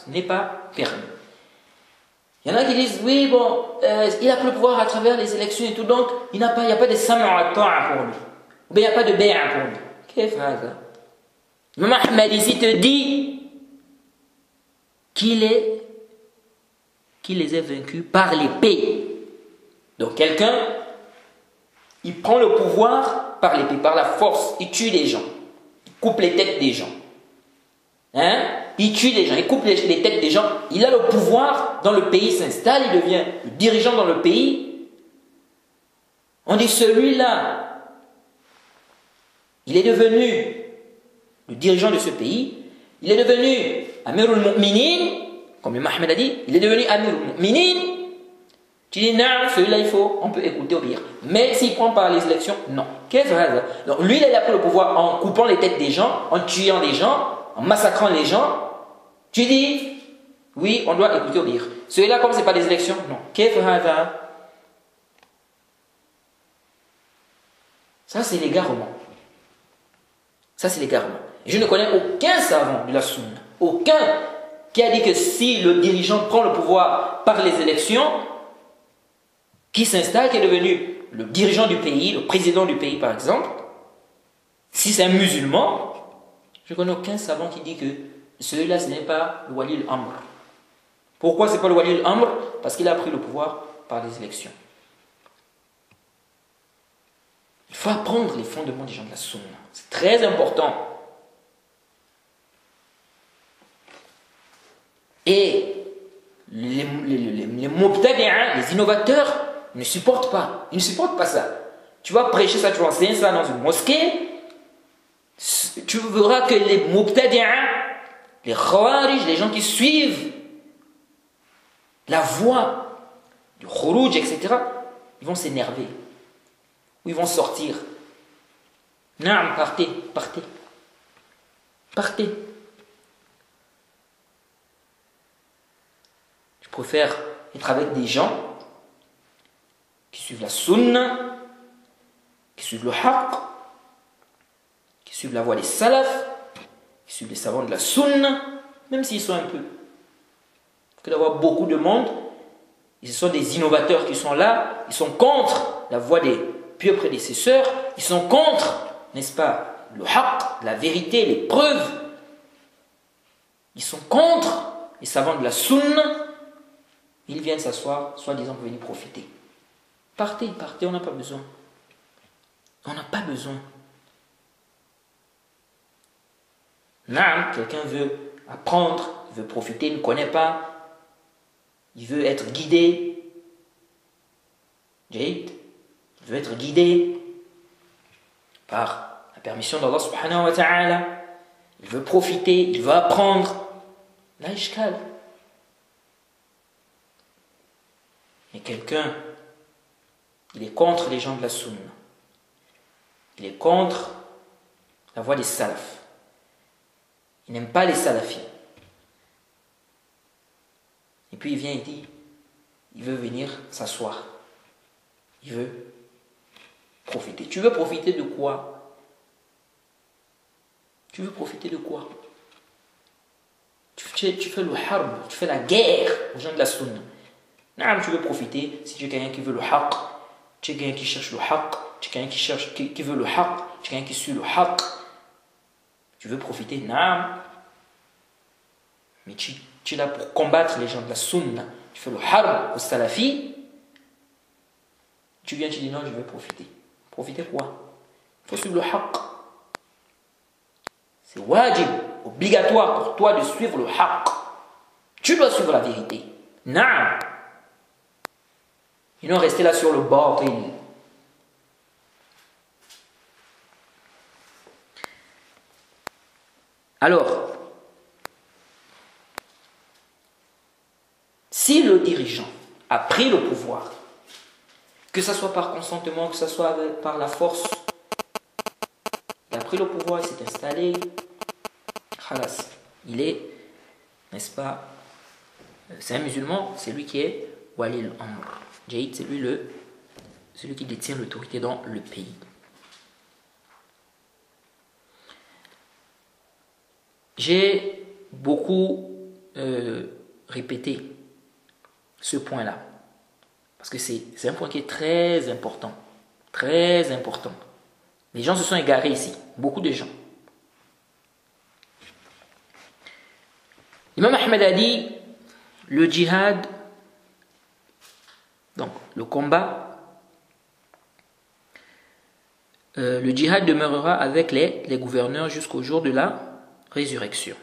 n'est pas permis. Il y en a qui disent, oui, bon, il a pris le pouvoir à travers les élections et tout, donc il n'y a pas de sam'a pour lui. Ou bien il n'y a pas de bé'a pour lui. Qu'est-ce que ça? Imam Ahmed ici te dit qu'il les a vaincus par l'épée. Donc quelqu'un, il prend le pouvoir par l'épée, par la force, il tue les gens, il coupe les têtes des gens. Hein? Il tue les gens, il coupe les têtes des gens, il a le pouvoir dans le pays, il s'installe, il devient le dirigeant dans le pays. On dit celui-là, il est devenu le dirigeant de ce pays, il est devenu Amirul Mu'minin, comme Ahmed a dit, il est devenu Amirul Mu'minin. Tu dis non, celui-là on peut écouter, obéir. Mais s'il prend par les élections, non. Qu'est-ce que c'est? Donc lui, il a pris le pouvoir en coupant les têtes des gens, en tuant les gens, en massacrant les gens. Tu dis, oui, on doit écouter, obéir. Celui-là, comme ce n'est pas des élections, non. Qu'est-ce que c'est? Ça, c'est l'égarement. Ça, c'est l'égarement. Je ne connais aucun savant de la Sunna, aucun qui a dit que si le dirigeant prend le pouvoir par les élections, qui s'installe, qui est devenu le dirigeant du pays, le président du pays par exemple, si c'est un musulman, je ne connais aucun savant qui dit que celui-là ce n'est pas le wali al-amr. Pourquoi ce n'est pas le wali al-amr? Parce qu'il a pris le pouvoir par les élections. Il faut apprendre les fondements des gens de la sunna. C'est très important. Et les mubtadi'in, les innovateurs, ne supportent pas. Ils ne supportent pas ça. Tu vas prêcher ça, tu vas enseigner ça dans une mosquée. Tu verras que les mubtadi'in, les khawarij, les gens qui suivent la voie du khuruj, etc., ils vont s'énerver. Ou ils vont sortir. Non, partez, partez. Partez. Je préfère être avec des gens qui suivent la sunna, qui suivent le haqq, qui suivent la voie des salafs, qui suivent les savants de la sunna, même s'ils sont un peu. Parce que d'avoir beaucoup de monde, et ce sont des innovateurs qui sont là, ils sont contre la voie des pieux prédécesseurs, ils sont contre, n'est-ce pas, le haqq, la vérité, les preuves. Ils sont contre les savants de la sunna. Ils viennent s'asseoir, soi-disant pour venir profiter. Partez, partez, on n'a pas besoin. On n'a pas besoin. Là, quelqu'un veut apprendre, il veut profiter, il ne connaît pas, il veut être guidé. Il veut être guidé par la permission d'Allah subhanahu wa ta'ala. Il veut profiter, il veut apprendre. Là, ishkal. Et quelqu'un, il est contre les gens de la sunna. Il est contre la voie des salafs. Il n'aime pas les salafis. Et puis il vient et dit, il veut venir s'asseoir. Il veut profiter. Tu veux profiter de quoi? Tu veux profiter de quoi? Tu fais le harb, tu fais la guerre aux gens de la sunna. Non, tu veux profiter si tu es quelqu'un qui veut le haqq, tu es quelqu'un qui cherche le haqq, tu es quelqu'un qui veut le haqq, tu es quelqu'un qui suit le haqq. Tu veux profiter, non. Mais tu es là pour combattre les gens de la sunna. Tu fais le harb au salafi. Tu viens, tu dis non, je vais profiter. Profiter quoi? Il faut suivre le haqq. C'est wajib, obligatoire pour toi de suivre le haqq. Tu dois suivre la vérité. Naam. Ils n'ont resté là sur le batil. Alors, si le dirigeant a pris le pouvoir, que ce soit par consentement, que ce soit par la force, il a pris le pouvoir, il s'est installé, khalas, il est, n'est-ce pas, c'est un musulman, c'est lui qui est wali al-amr. Jaïd, c'est lui celui qui détient l'autorité dans le pays. J'ai beaucoup répété ce point-là, parce que c'est un point qui est très important. Très important. Les gens se sont égarés ici, beaucoup de gens. L'imam Ahmed a dit, le djihad, donc le combat, le djihad demeurera avec les gouverneurs jusqu'au jour de la résurrection.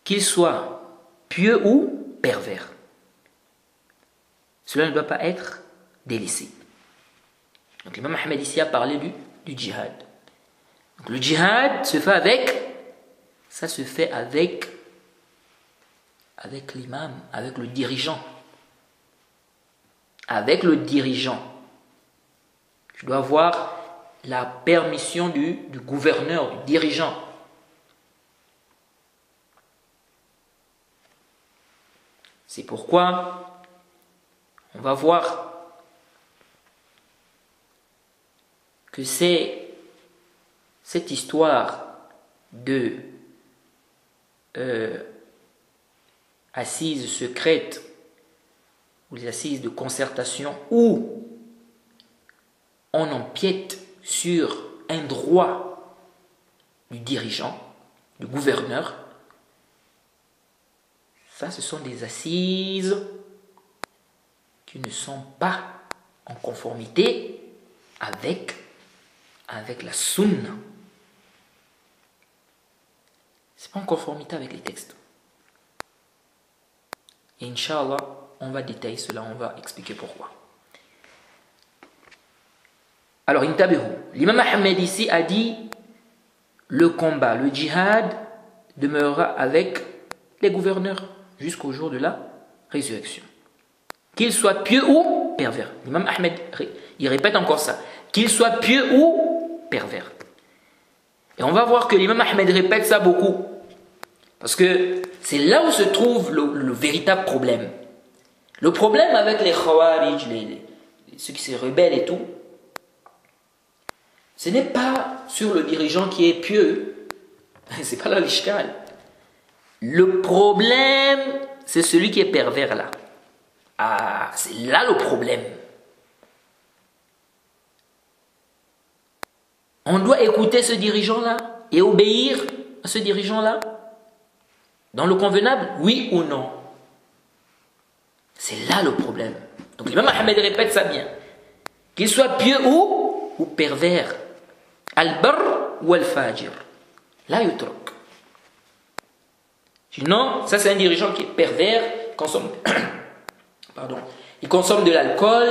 Qu'ils soient pieux ou pervers, cela ne doit pas être délaissé. Donc l'imam Ahmed ici a parlé du djihad. Donc le djihad se fait avec l'imam, avec le dirigeant. Avec le dirigeant. Tu dois avoir la permission du gouverneur, du dirigeant. C'est pourquoi on va voir que c'est cette histoire de assises secrètes ou les assises de concertation où on empiète sur un droit du dirigeant, du gouverneur. Ça, ce sont des assises qui ne sont pas en conformité avec la sunna. Ce n'est pas en conformité avec les textes. Et Inch'Allah, on va détailler cela, on va expliquer pourquoi. Alors, intabihu, l'imam Ahmed ici a dit le combat, le djihad demeurera avec les gouverneurs jusqu'au jour de la résurrection. Qu'ils soient pieux ou pervers. L'imam Ahmed, il répète encore ça. Qu'ils soient pieux ou pervers. Et on va voir que l'imam Ahmed répète ça beaucoup. Parce que c'est là où se trouve le véritable problème. Le problème avec les khawarij, ceux qui se rebellent et tout, ce n'est pas sur le dirigeant qui est pieux. C'est pas là l'ishkal. Le problème, c'est celui qui est pervers là. Ah, c'est là le problème. On doit écouter ce dirigeant-là et obéir à ce dirigeant-là dans le convenable, oui ou non? C'est là le problème. Donc l'imam Ahmed répète ça bien. Qu'il soit pieux ou pervers. Al-barr ou al-fajir. Là, yutruk. Sinon, ça c'est un dirigeant qui est pervers, il consomme de l'alcool,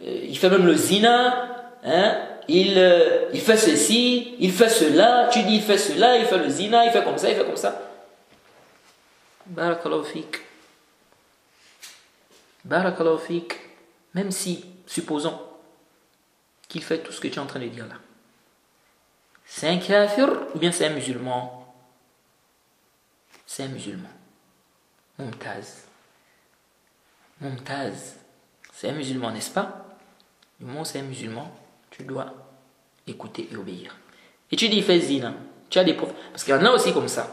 il fait même le zina, hein, il fait ceci, il fait cela, tu dis il fait cela, il fait le zina, il fait comme ça, il fait comme ça. Barakallahu fik. Barakallahu fik. Même si, supposons, qu'il fait tout ce que tu es en train de dire là. C'est un kafir ou bien c'est un musulman? C'est un musulman. Mumtaz. Mumtaz, c'est un musulman, n'est-ce pas? Du moment où c'est un musulman, tu dois écouter et obéir. Et tu dis, fais zina. Tu as des preuves. Parce qu'il y en a aussi comme ça.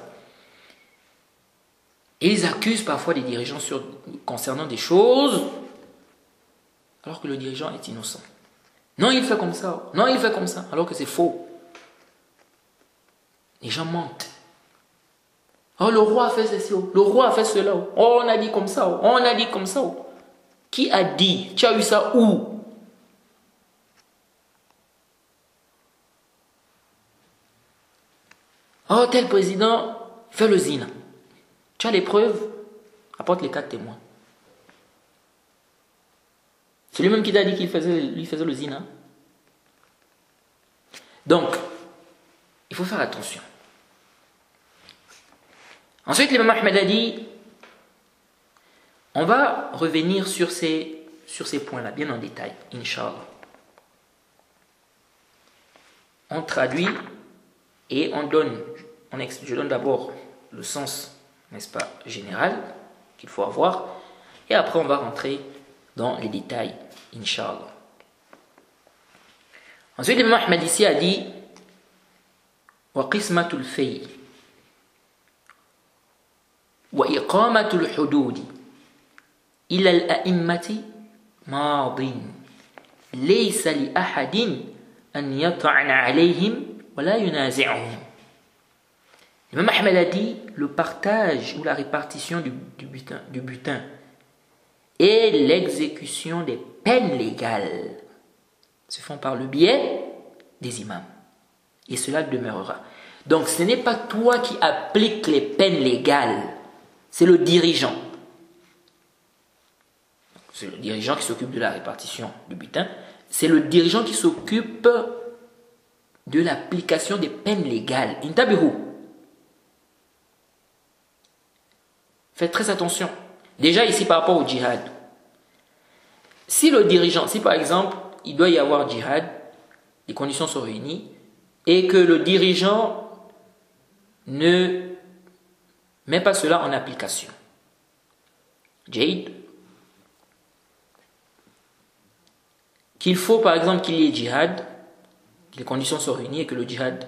Et ils accusent parfois des dirigeants concernant des choses, alors que le dirigeant est innocent. Non, il fait comme ça. Non, il fait comme ça. Alors que c'est faux. Les gens mentent. Oh, le roi a fait ceci. Le roi a fait cela. Oh, on a dit comme ça. On a dit comme ça. Qui a dit? Tu as eu ça où? Oh, tel président fait le zina. Tu as les preuves? Apporte les 4 témoins. C'est lui-même qui t'a dit qu'il faisait le zina. Donc, il faut faire attention. Ensuite, l'imam Ahmed a dit, on va revenir sur ces points-là, bien en détail, Inch'Allah. On traduit et je donne d'abord le sens, n'est-ce pas, général qu'il faut avoir, et après on va rentrer dans les détails, Inch'Allah. Ensuite, l'imam Ahmed ici a dit, wa qismatul fay wa iqamatul hududi ila al-a'immati madin laysa li ahadin an yata'ana alayhim wa la yunazi'uhum. L'imam Ahmed a dit, le partage ou la répartition du butin et l'exécution des peines légales se font par le biais des imams. Et cela demeurera. Donc ce n'est pas toi qui appliques les peines légales, c'est le dirigeant. C'est le dirigeant qui s'occupe de la répartition du butin. C'est le dirigeant qui s'occupe de l'application des peines légales. Intabihu. Faites très attention. Déjà ici par rapport au djihad. Si le dirigeant, si par exemple il doit y avoir djihad, les conditions sont réunies, et que le dirigeant ne met pas cela en application. Jade, qu'il faut par exemple qu'il y ait djihad, que les conditions sont réunies et que le djihad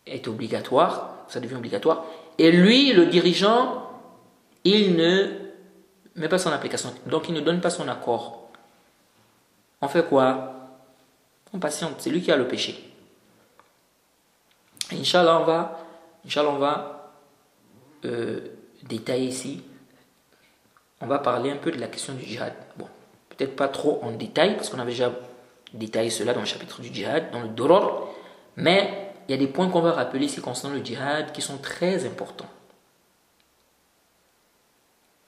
est obligatoire, ça devient obligatoire, et lui, le dirigeant, il ne met pas son application, donc il ne donne pas son accord. On fait quoi? On patiente, c'est lui qui a le péché. Inch'Allah, on va détailler ici. On va parler un peu de la question du djihad. Bon, peut-être pas trop en détail, parce qu'on avait déjà détaillé cela dans le chapitre du djihad, dans le Duror. Mais il y a des points qu'on va rappeler ici concernant le djihad qui sont très importants.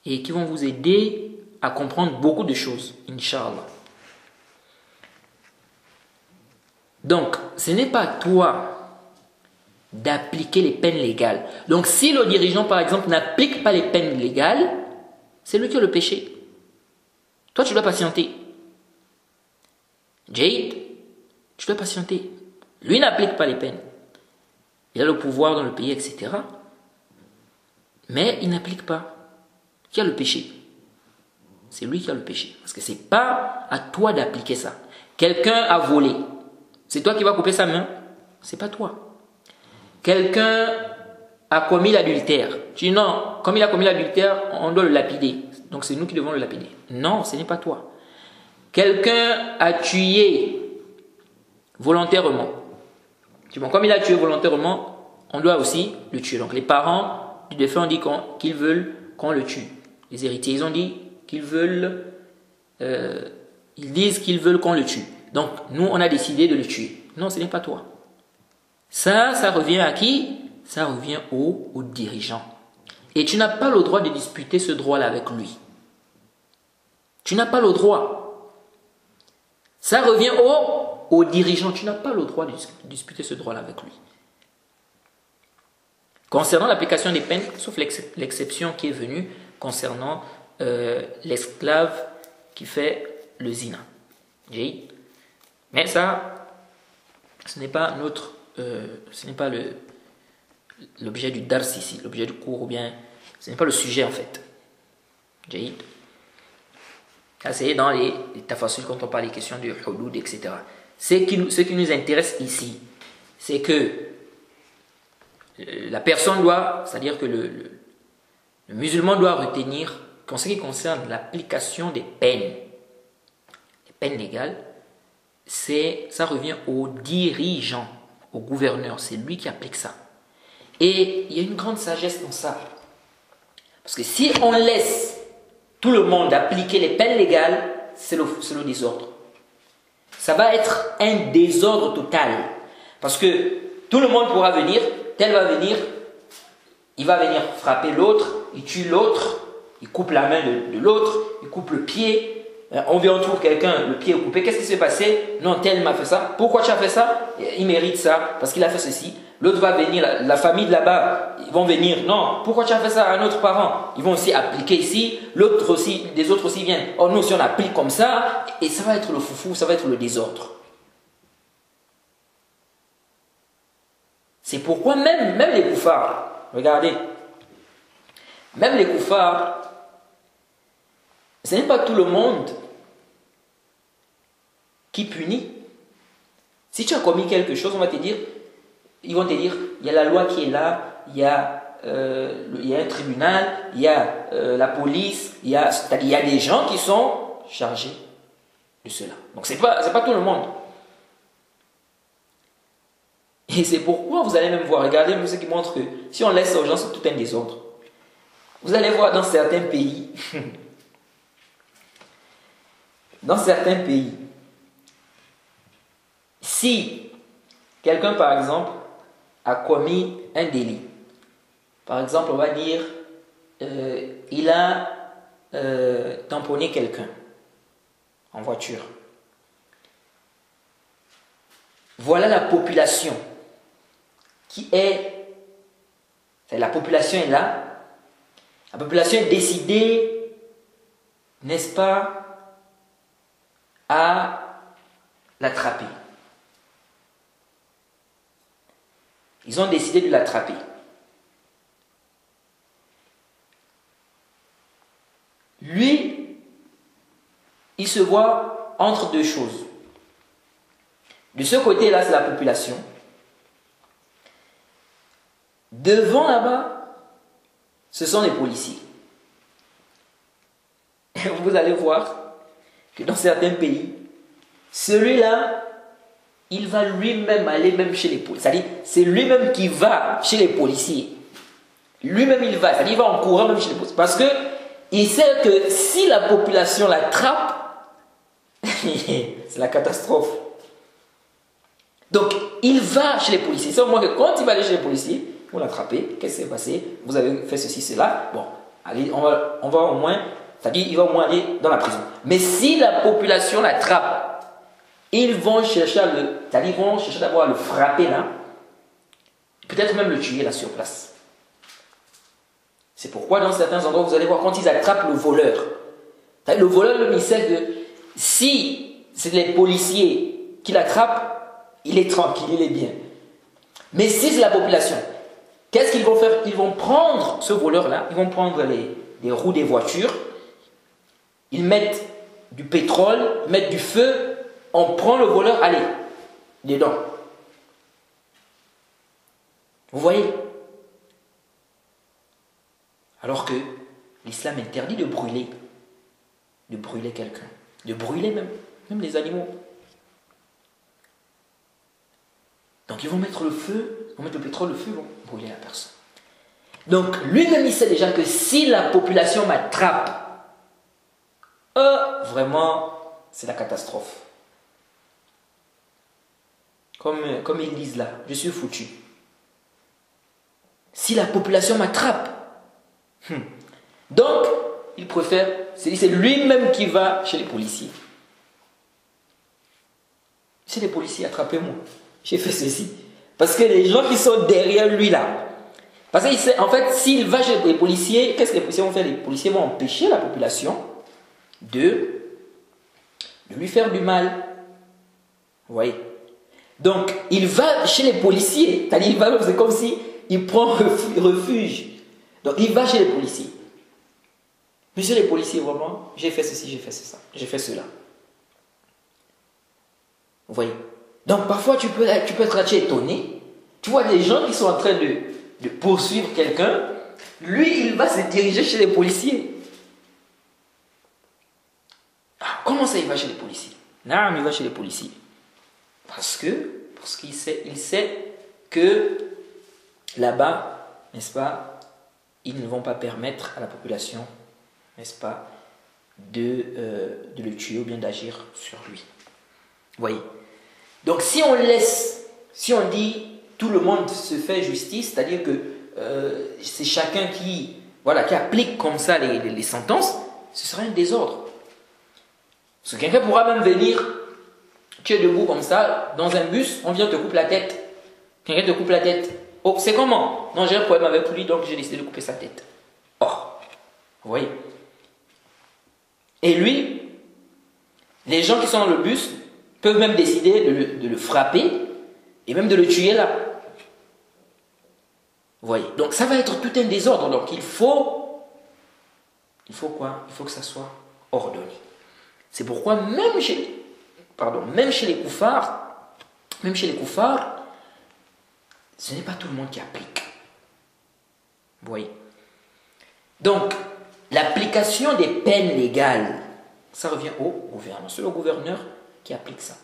Et qui vont vous aider à comprendre beaucoup de choses, Inch'Allah. Donc, ce n'est pas toi d'appliquer les peines légales. Donc, si le dirigeant, par exemple, n'applique pas les peines légales, c'est lui qui a le péché. Toi, tu dois patienter. Jade, tu dois patienter. Lui n'applique pas les peines. Il a le pouvoir dans le pays, etc. Mais il n'applique pas. Qui a le péché? C'est lui qui a le péché. Parce que ce n'est pas à toi d'appliquer ça. Quelqu'un a volé. C'est toi qui vas couper sa main? C'est pas toi. Quelqu'un a commis l'adultère. Tu dis non, comme il a commis l'adultère, on doit le lapider. Donc c'est nous qui devons le lapider. Non, ce n'est pas toi. Quelqu'un a tué volontairement. Comme il a tué volontairement, on doit aussi le tuer. Donc les parents du défunt ont dit qu'ils veulent qu'on le tue. Les héritiers, ils ont dit qu'ils veulent, ils disent qu'ils veulent qu'on le tue. Donc nous, on a décidé de le tuer. Non, ce n'est pas toi. Ça revient à qui? Ça revient au dirigeant. Et tu n'as pas le droit de disputer ce droit-là avec lui. Tu n'as pas le droit. Ça revient au dirigeant. Tu n'as pas le droit de disputer ce droit-là avec lui. Concernant l'application des peines, sauf l'exception qui est venue concernant l'esclave qui fait le zina. Mais ça, ce n'est pas l'objet du dars ici, l'objet du cours, ou bien ce n'est pas le sujet en fait. Jaïd. Ça, c'est dans les tafasul quand on parle des questions de hudud, etc. Ce qui nous intéresse ici, c'est que la personne doit, c'est-à-dire que le musulman doit retenir qu'en ce qui concerne l'application des peines légales, ça revient au dirigeant, au gouverneur, c'est lui qui applique ça. Et il y a une grande sagesse dans ça. Parce que si on laisse tout le monde appliquer les peines légales, c'est le désordre. Ça va être un désordre total. Parce que tout le monde pourra venir, tel va venir, il va venir frapper l'autre, il tue l'autre, il coupe la main de l'autre, il coupe le pied. On vient, on trouve quelqu'un, le pied est coupé. Qu'est-ce qui s'est passé? Non, tel m'a fait ça. Pourquoi tu as fait ça? Il mérite ça, parce qu'il a fait ceci. L'autre va venir, la famille de là-bas, ils vont venir. Non, pourquoi tu as fait ça à un autre parent? Ils vont aussi appliquer ici. L'autre aussi, des autres aussi viennent. Oh, nous aussi on applique comme ça. Et ça va être le foufou, ça va être le désordre. C'est pourquoi même les koufars, regardez, même les koufars, ce n'est pas tout le monde qui punit. Si tu as commis quelque chose, on va te dire, ils vont te dire, il y a la loi qui est là, il y a un tribunal, il y a la police, il y a des gens qui sont chargés de cela. Donc c'est pas tout le monde. Et c'est pourquoi vous allez même voir, regardez ce qui montre que si on laisse aux gens, c'est tout un désordre. Vous allez voir dans certains pays, si quelqu'un par exemple a commis un délit, par exemple on va dire il a tamponné quelqu'un en voiture, voilà la population la population est là, la population est décidée, n'est-ce pas, à l'attraper. Ils ont décidé de l'attraper. Lui, il se voit entre deux choses. De ce côté-là, c'est la population. Devant là-bas, ce sont les policiers. Et vous allez voir que dans certains pays, celui-là, il va lui-même aller même chez les policiers. C'est-à-dire, c'est lui-même qui va chez les policiers. Lui-même, il va. C'est-à-dire, il va en courant même chez les policiers. Parce qu'il sait que si la population l'attrape, c'est la catastrophe. Donc, il va chez les policiers. C'est au moins que quand il va aller chez les policiers, vous l'attrapez, qu'est-ce qui s'est passé? Vous avez fait ceci, cela. Bon, allez, on va au moins, c'est-à-dire, il va au moins aller dans la prison. Mais si la population l'attrape, ils vont chercher d'abord à le frapper là, peut-être même le tuer là sur place. C'est pourquoi dans certains endroits, vous allez voir quand ils attrapent le voleur. Le voleur, le mystère de si c'est les policiers qui l'attrapent, il est tranquille, il est bien. Mais si c'est la population, qu'est-ce qu'ils vont faire? Ils vont prendre ce voleur-là, ils vont prendre les roues des voitures, ils mettent du pétrole, mettent du feu, on prend le voleur, allez, dedans. Vous voyez? Alors que l'islam interdit de brûler quelqu'un, de brûler même les animaux. Donc ils vont mettre le feu, ils vont mettre le pétrole, le feu, ils vont brûler la personne. Donc lui-même il sait déjà que si la population m'attrape, vraiment c'est la catastrophe. Comme ils disent là, je suis foutu. Si la population m'attrape, donc il préfère, c'est lui-même qui va chez les policiers. Chez les policiers, attrapez-moi. J'ai fait ceci. Parce que les gens qui sont derrière lui là, parce qu'il sait, en fait, s'il va chez les policiers, qu'est-ce que les policiers vont faire? Les policiers vont empêcher la population de lui faire du mal. Vous voyez? Donc, il va chez les policiers. C'est-à-dire, c'est comme si il prend refuge. Donc, il va chez les policiers. Monsieur les policiers, vraiment, j'ai fait ceci, j'ai fait ça, j'ai fait cela. Vous voyez? Donc parfois tu peux être étonné. Tu vois des gens qui sont en train de poursuivre quelqu'un. Lui, il va se diriger chez les policiers. Ah, comment ça, il va chez les policiers? Non, il va chez les policiers. Parce qu'il sait que là-bas, n'est-ce pas, ils ne vont pas permettre à la population, n'est-ce pas, de le tuer ou bien d'agir sur lui. Vous voyez? Donc si on dit tout le monde se fait justice, c'est-à-dire que c'est chacun qui applique comme ça les sentences, ce sera un désordre. Parce que quelqu'un pourra même venir, tu es debout comme ça, dans un bus, on vient te couper la tête. Quelqu'un te coupe la tête. Oh, c'est comment? Non, j'ai un problème avec lui, donc j'ai décidé de couper sa tête. Oh, vous voyez? Et lui, les gens qui sont dans le bus peuvent même décider de le frapper et même de le tuer là. Vous voyez? Donc ça va être tout un désordre. Donc il faut quoi? Il faut que ça soit ordonné. C'est pourquoi même chez les koufars, ce n'est pas tout le monde qui applique. Vous voyez? Donc, l'application des peines légales, ça revient au gouverneur. C'est le gouverneur qui applique ça.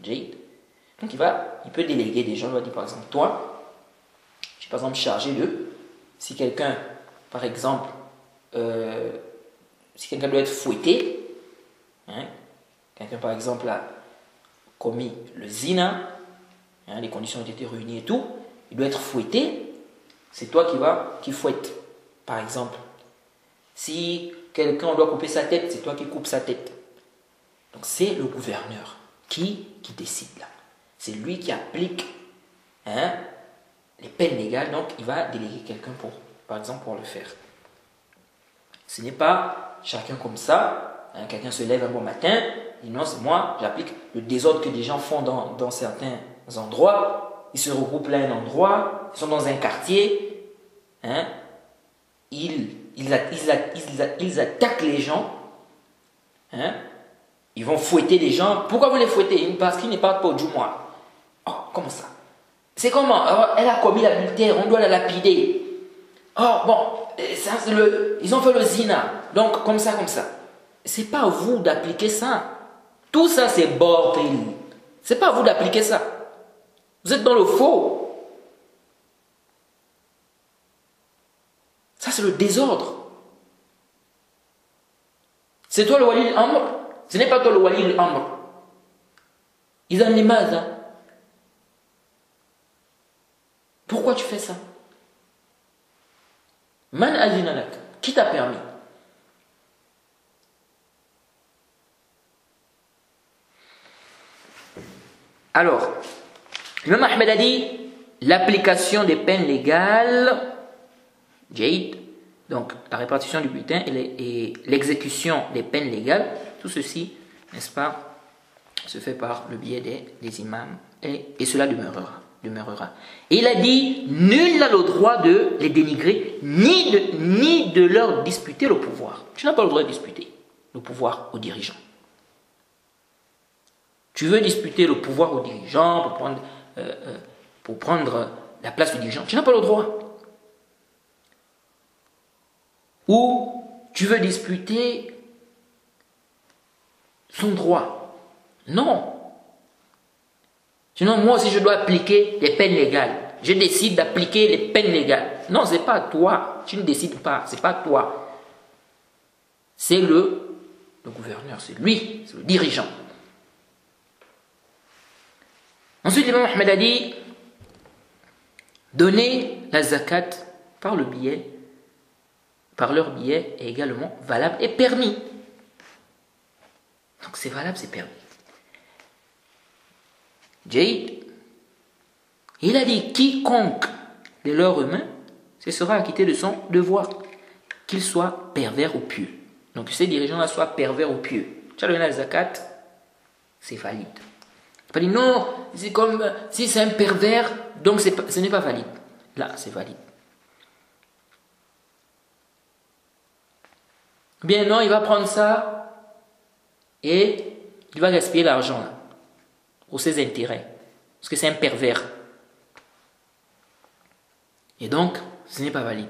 Donc, il peut déléguer des gens. Il va dire, par exemple, toi, je suis par exemple chargé de, si quelqu'un, par exemple, si quelqu'un doit être fouetté, quelqu'un, par exemple, a commis le zina, les conditions ont été réunies et tout, il doit être fouetté, c'est toi qui fouette. Par exemple, si quelqu'un doit couper sa tête, c'est toi qui coupes sa tête. Donc c'est le gouverneur qui décide là. C'est lui qui applique les peines légales, donc il va déléguer quelqu'un par exemple, pour le faire. Ce n'est pas chacun comme ça, quelqu'un se lève un bon matin, dit non, c'est moi, j'applique le désordre que des gens font dans certains endroits, ils se regroupent là à un endroit, ils sont dans un quartier, ils attaquent les gens, ils vont fouetter les gens. Pourquoi vous les fouettez? Parce qu'ils ne parlent pas au Djoumois. Oh, comment ça? C'est comment? Elle a commis l'adultère, on doit la lapider. Oh, bon, ils ont fait le zina, donc comme ça. C'est pas à vous d'appliquer ça. Tout ça, c'est bordel. C'est pas à vous d'appliquer ça. Vous êtes dans le faux. Ça, c'est le désordre. C'est toi le wali al-amr. Ce n'est pas toi le wali al-amr. Ils ont les mazes. Pourquoi tu fais ça? Man azinalak. Qui t'a permis? Alors, l'imam Ahmed a dit l'application des peines légales, Jade, donc la répartition du butin et l'exécution des peines légales, tout ceci, n'est-ce pas, se fait par le biais des imams et cela demeurera. Et il a dit nul n'a le droit de les dénigrer ni de leur disputer le pouvoir. Tu n'as pas le droit de disputer le pouvoir aux dirigeants. Tu veux disputer le pouvoir aux dirigeants pour prendre la place du dirigeant. Tu n'as pas le droit. Ou tu veux disputer son droit. Non. Sinon, moi aussi, je dois appliquer les peines légales. Je décide d'appliquer les peines légales. Non, ce n'est pas toi. Tu ne décides pas. Ce n'est pas toi. C'est le gouverneur. C'est lui. C'est le dirigeant. Ensuite, l'imam Ahmed a dit donner la zakat par leur biais est également valable et permis. Donc c'est valable, c'est permis. Jade, il a dit quiconque de leur humain se sera acquitté de son devoir, qu'il soit pervers ou pieux. Donc ces dirigeants-là soient pervers ou pieux. Tu as donné la zakat, c'est valide. Il dit non, c'est comme si c'est un pervers, donc ce n'est pas valide. Là, c'est valide. Bien non, il va prendre ça et il va gaspiller l'argent là, pour ses intérêts. Parce que c'est un pervers. Et donc, ce n'est pas valide.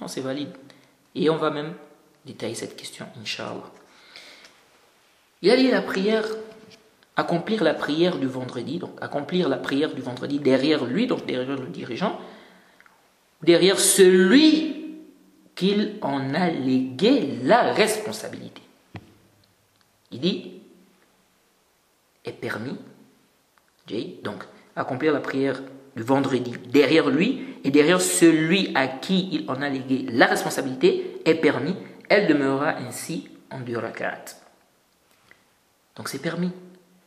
Non, c'est valide. Et on va même détailler cette question, Inch'Allah. Il a dit la prière, accomplir la prière du vendredi, donc accomplir la prière du vendredi derrière lui, donc derrière le dirigeant, derrière celui qu'il en a légué la responsabilité. Il dit, est permis, donc accomplir la prière du vendredi derrière lui et derrière celui à qui il en a légué la responsabilité est permis, elle demeurera ainsi en 2 rak'at. Donc c'est permis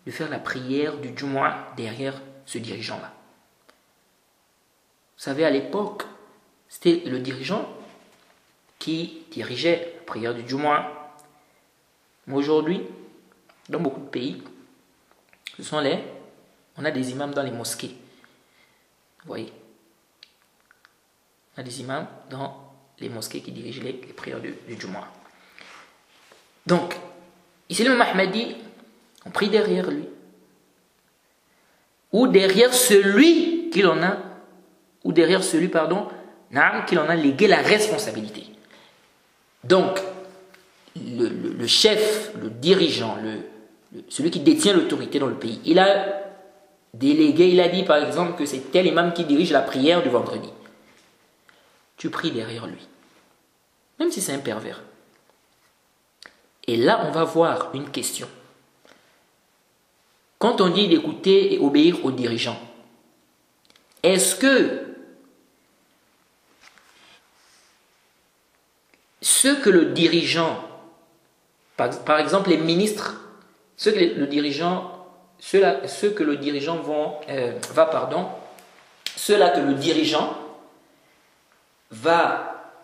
de faire la prière du Jumu'ah derrière ce dirigeant-là. Vous savez, à l'époque, c'était le dirigeant qui dirigeait la prière du Jumu'ah. Mais aujourd'hui, dans beaucoup de pays, on a des imams dans les mosquées. Vous voyez, on a des imams dans les mosquées qui dirigent les prières du Jumu'ah. Donc, ici le Mahmoud dit, on prie derrière lui. Ou derrière celui qu'il en a, ou derrière celui, qu'il en a légué la responsabilité. Donc, le chef, le dirigeant, celui qui détient l'autorité dans le pays, il a délégué, il a dit par exemple que c'est tel imam qui dirige la prière du vendredi. Tu pries derrière lui, même si c'est un pervers. Et là, on va voir une question. Quand on dit d'écouter et obéir aux dirigeants, est-ce que ce que le dirigeant, par exemple les ministres, ce que le dirigeant va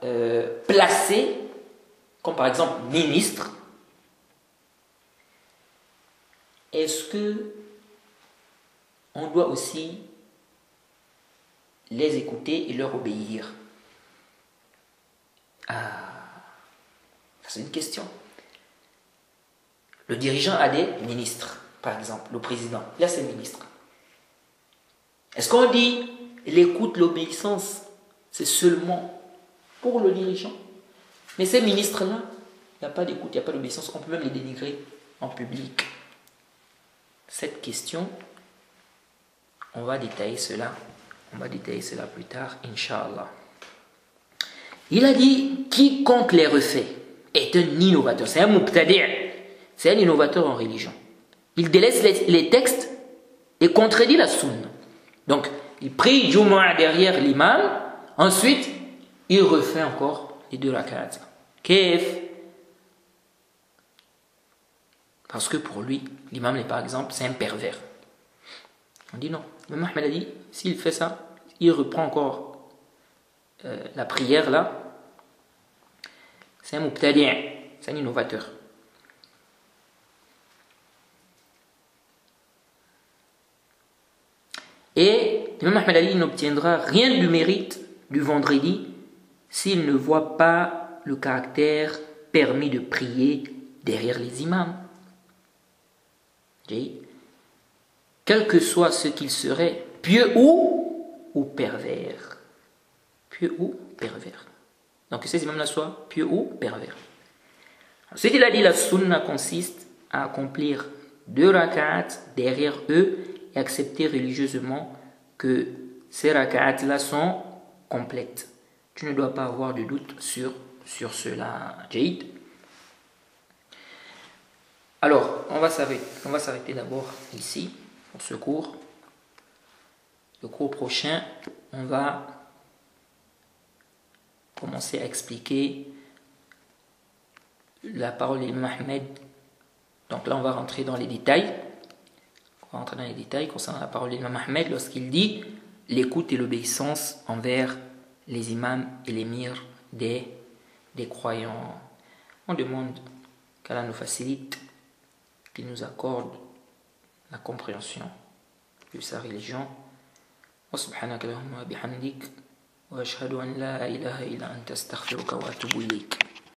placer, comme par exemple ministre, est-ce que on doit aussi les écouter et leur obéir? C'est une question. Le dirigeant a des ministres, par exemple, le président, il a ses ministres. Est-ce qu'on dit l'écoute, l'obéissance, c'est seulement pour le dirigeant? Mais ces ministres-là, il n'y a pas d'écoute, il n'y a pas d'obéissance, on peut même les dénigrer en public. Cette question, on va détailler cela plus tard, Inch'Allah. Il a dit, quiconque les refait est un innovateur, c'est un mubtadi', c'est un innovateur en religion. Il délaisse les textes et contredit la sunna. Donc, il prie Jumu'ah derrière l'imam, ensuite, il refait encore les 2 rak'at. Kef. Parce que pour lui, l'imam, par exemple, c'est un pervers. On dit non. Même Ahmed a dit, s'il fait ça, il reprend encore la prière là. C'est un mubtadi', c'est un innovateur. Et l'imam Ahmed a dit, il n'obtiendra rien du mérite du vendredi s'il ne voit pas le caractère permis de prier derrière les imams. Quel que soit ce qu'il serait, pieux ou pervers. Pieux ou pervers. Donc que ces imams-là soient pieux ou pervers. Ensuite, il a dit la sunna consiste à accomplir 2 rak'at derrière eux et accepter religieusement que ces rak'at-là sont complètes. Tu ne dois pas avoir de doute sur cela. Jaïd. Alors, on va s'arrêter d'abord ici, pour ce cours. Le cours prochain, on va commencer à expliquer la parole d'Imam Ahmed. Donc là, on va rentrer dans les détails. On va rentrer dans les détails concernant la parole d'Imam Ahmed lorsqu'il dit l'écoute et l'obéissance envers les imams et les l'émir des croyants. On demande qu'Allah nous facilite, qu'il nous accorde la compréhension de sa religion. Wa subhanaka Allahumma bihamdik wa ashhadu an la ilaha illa anta astaghfiruka wa atubu ilayk.